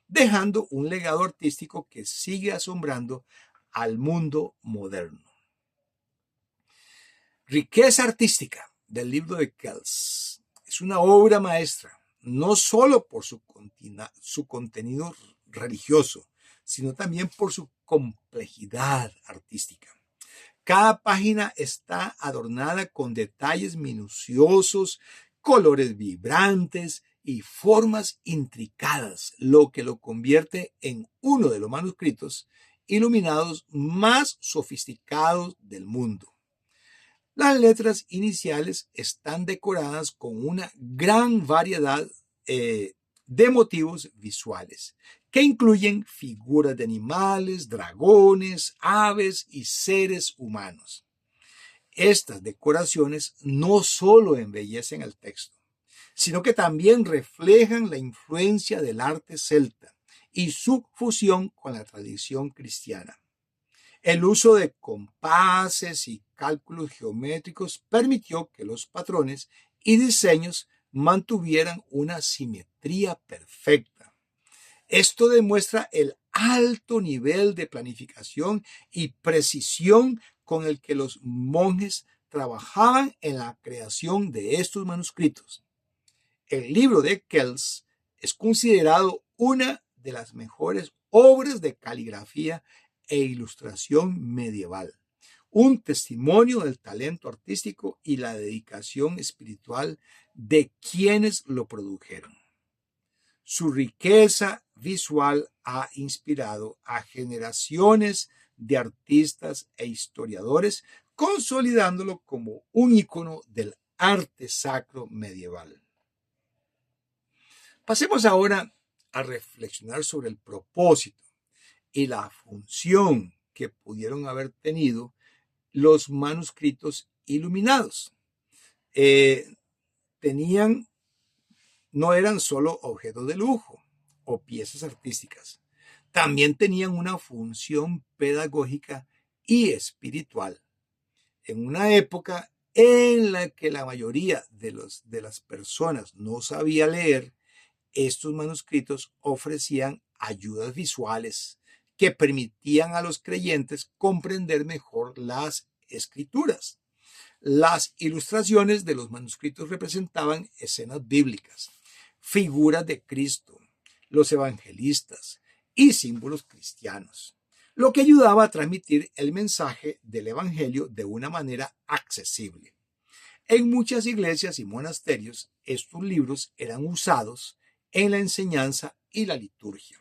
A: dejando un legado artístico que sigue asombrando al mundo moderno. Riqueza artística del libro de Kells. Es una obra maestra, no solo por su contenido religioso, sino también por su complejidad artística. Cada página está adornada con detalles minuciosos, colores vibrantes y formas intricadas, lo que lo convierte en uno de los manuscritos iluminados más sofisticados del mundo. Las letras iniciales están decoradas con una gran variedad de motivos visuales, que incluyen figuras de animales, dragones, aves y seres humanos. Estas decoraciones no solo embellecen el texto, sino que también reflejan la influencia del arte celta y su fusión con la tradición cristiana. El uso de compases y cálculos geométricos permitió que los patrones y diseños mantuvieran una simetría perfecta. Esto demuestra el alto nivel de planificación y precisión con el que los monjes trabajaban en la creación de estos manuscritos. El libro de Kells es considerado una de las mejores obras de caligrafía e ilustración medieval, un testimonio del talento artístico y la dedicación espiritual de quienes lo produjeron. Su riqueza visual ha inspirado a generaciones de artistas e historiadores, consolidándolo como un ícono del arte sacro medieval. Pasemos ahora a reflexionar sobre el propósito y la función que pudieron haber tenido los manuscritos iluminados. No eran solo objetos de lujo o piezas artísticas, también tenían una función pedagógica y espiritual. En una época en la que la mayoría de las personas no sabía leer, estos manuscritos ofrecían ayudas visuales que permitían a los creyentes comprender mejor las escrituras. Las ilustraciones de los manuscritos representaban escenas bíblicas, figuras de Cristo, los evangelistas y símbolos cristianos, lo que ayudaba a transmitir el mensaje del evangelio de una manera accesible. En muchas iglesias y monasterios, estos libros eran usados en la enseñanza y la liturgia,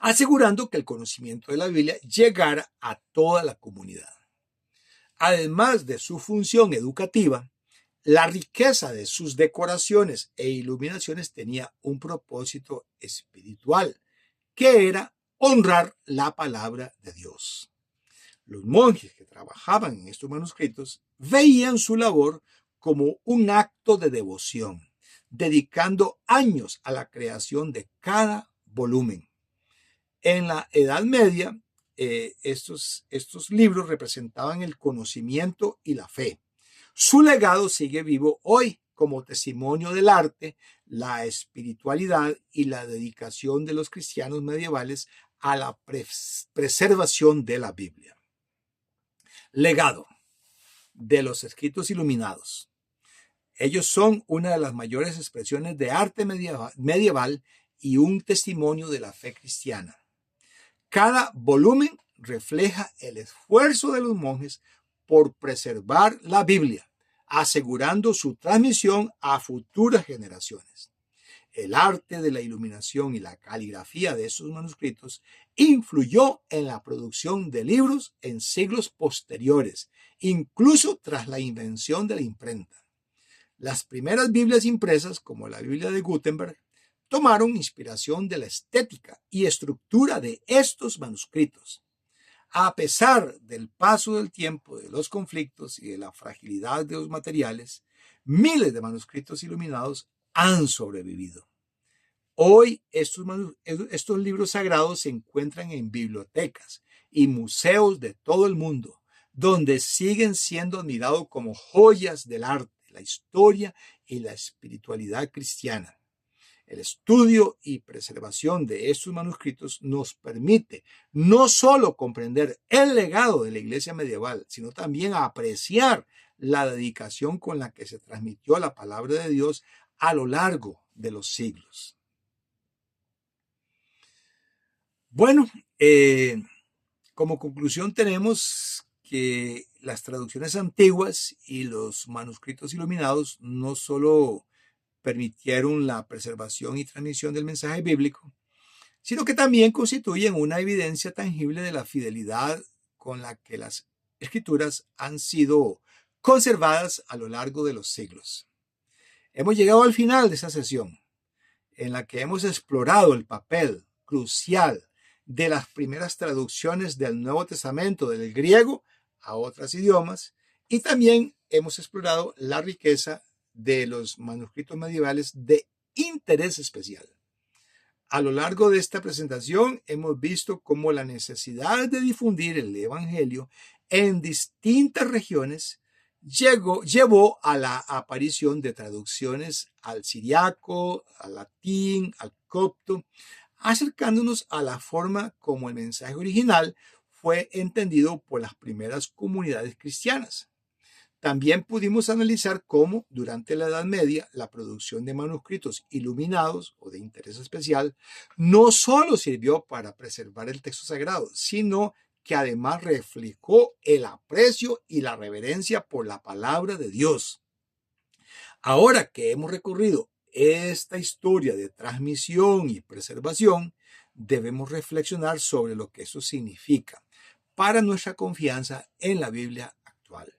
A: asegurando que el conocimiento de la Biblia llegara a toda la comunidad. Además de su función educativa, la riqueza de sus decoraciones e iluminaciones tenía un propósito espiritual, que era honrar la palabra de Dios. Los monjes que trabajaban en estos manuscritos veían su labor como un acto de devoción, dedicando años a la creación de cada volumen. En la Edad Media, estos libros representaban el conocimiento y la fe. Su legado sigue vivo hoy como testimonio del arte, la espiritualidad y la dedicación de los cristianos medievales a la preservación de la Biblia. Legado de los escritos iluminados. Ellos son una de las mayores expresiones de arte medieval y un testimonio de la fe cristiana. Cada volumen refleja el esfuerzo de los monjes por preservar la Biblia, asegurando su transmisión a futuras generaciones. El arte de la iluminación y la caligrafía de estos manuscritos influyó en la producción de libros en siglos posteriores, incluso tras la invención de la imprenta. Las primeras Biblias impresas, como la Biblia de Gutenberg, tomaron inspiración de la estética y estructura de estos manuscritos. A pesar del paso del tiempo, de los conflictos y de la fragilidad de los materiales, miles de manuscritos iluminados han sobrevivido. Hoy estos libros sagrados se encuentran en bibliotecas y museos de todo el mundo, donde siguen siendo admirados como joyas del arte, la historia y la espiritualidad cristiana. El estudio y preservación de estos manuscritos nos permite no solo comprender el legado de la iglesia medieval, sino también apreciar la dedicación con la que se transmitió la palabra de Dios a lo largo de los siglos. Bueno, como conclusión tenemos que las traducciones antiguas y los manuscritos iluminados no solo permitieron la preservación y transmisión del mensaje bíblico, sino que también constituyen una evidencia tangible de la fidelidad con la que las escrituras han sido conservadas a lo largo de los siglos. Hemos llegado al final de esta sesión, en la que hemos explorado el papel crucial de las primeras traducciones del Nuevo Testamento del griego a otros idiomas, y también hemos explorado la riqueza de los manuscritos medievales de interés especial. A lo largo de esta presentación hemos visto cómo la necesidad de difundir el Evangelio en distintas regiones llevó a la aparición de traducciones al siriaco, al latín, al copto, acercándonos a la forma como el mensaje original fue entendido por las primeras comunidades cristianas. También pudimos analizar cómo, durante la Edad Media, la producción de manuscritos iluminados o de interés especial no solo sirvió para preservar el texto sagrado, sino que además reflejó el aprecio y la reverencia por la palabra de Dios. Ahora que hemos recorrido esta historia de transmisión y preservación, debemos reflexionar sobre lo que eso significa para nuestra confianza en la Biblia actual.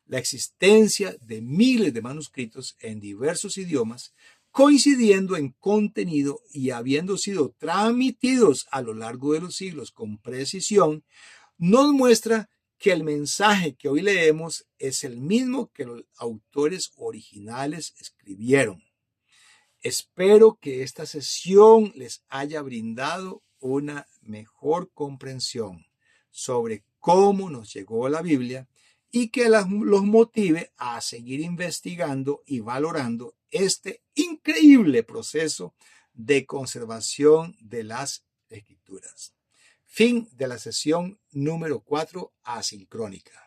A: La existencia de miles de manuscritos en diversos idiomas, coincidiendo en contenido y habiendo sido transmitidos a lo largo de los siglos con precisión, nos muestra que el mensaje que hoy leemos es el mismo que los autores originales escribieron. Espero que esta sesión les haya brindado una mejor comprensión sobre cómo nos llegó la Biblia y que los motive a seguir investigando y valorando este increíble proceso de conservación de las Escrituras. Fin de la sesión número 4 asincrónica.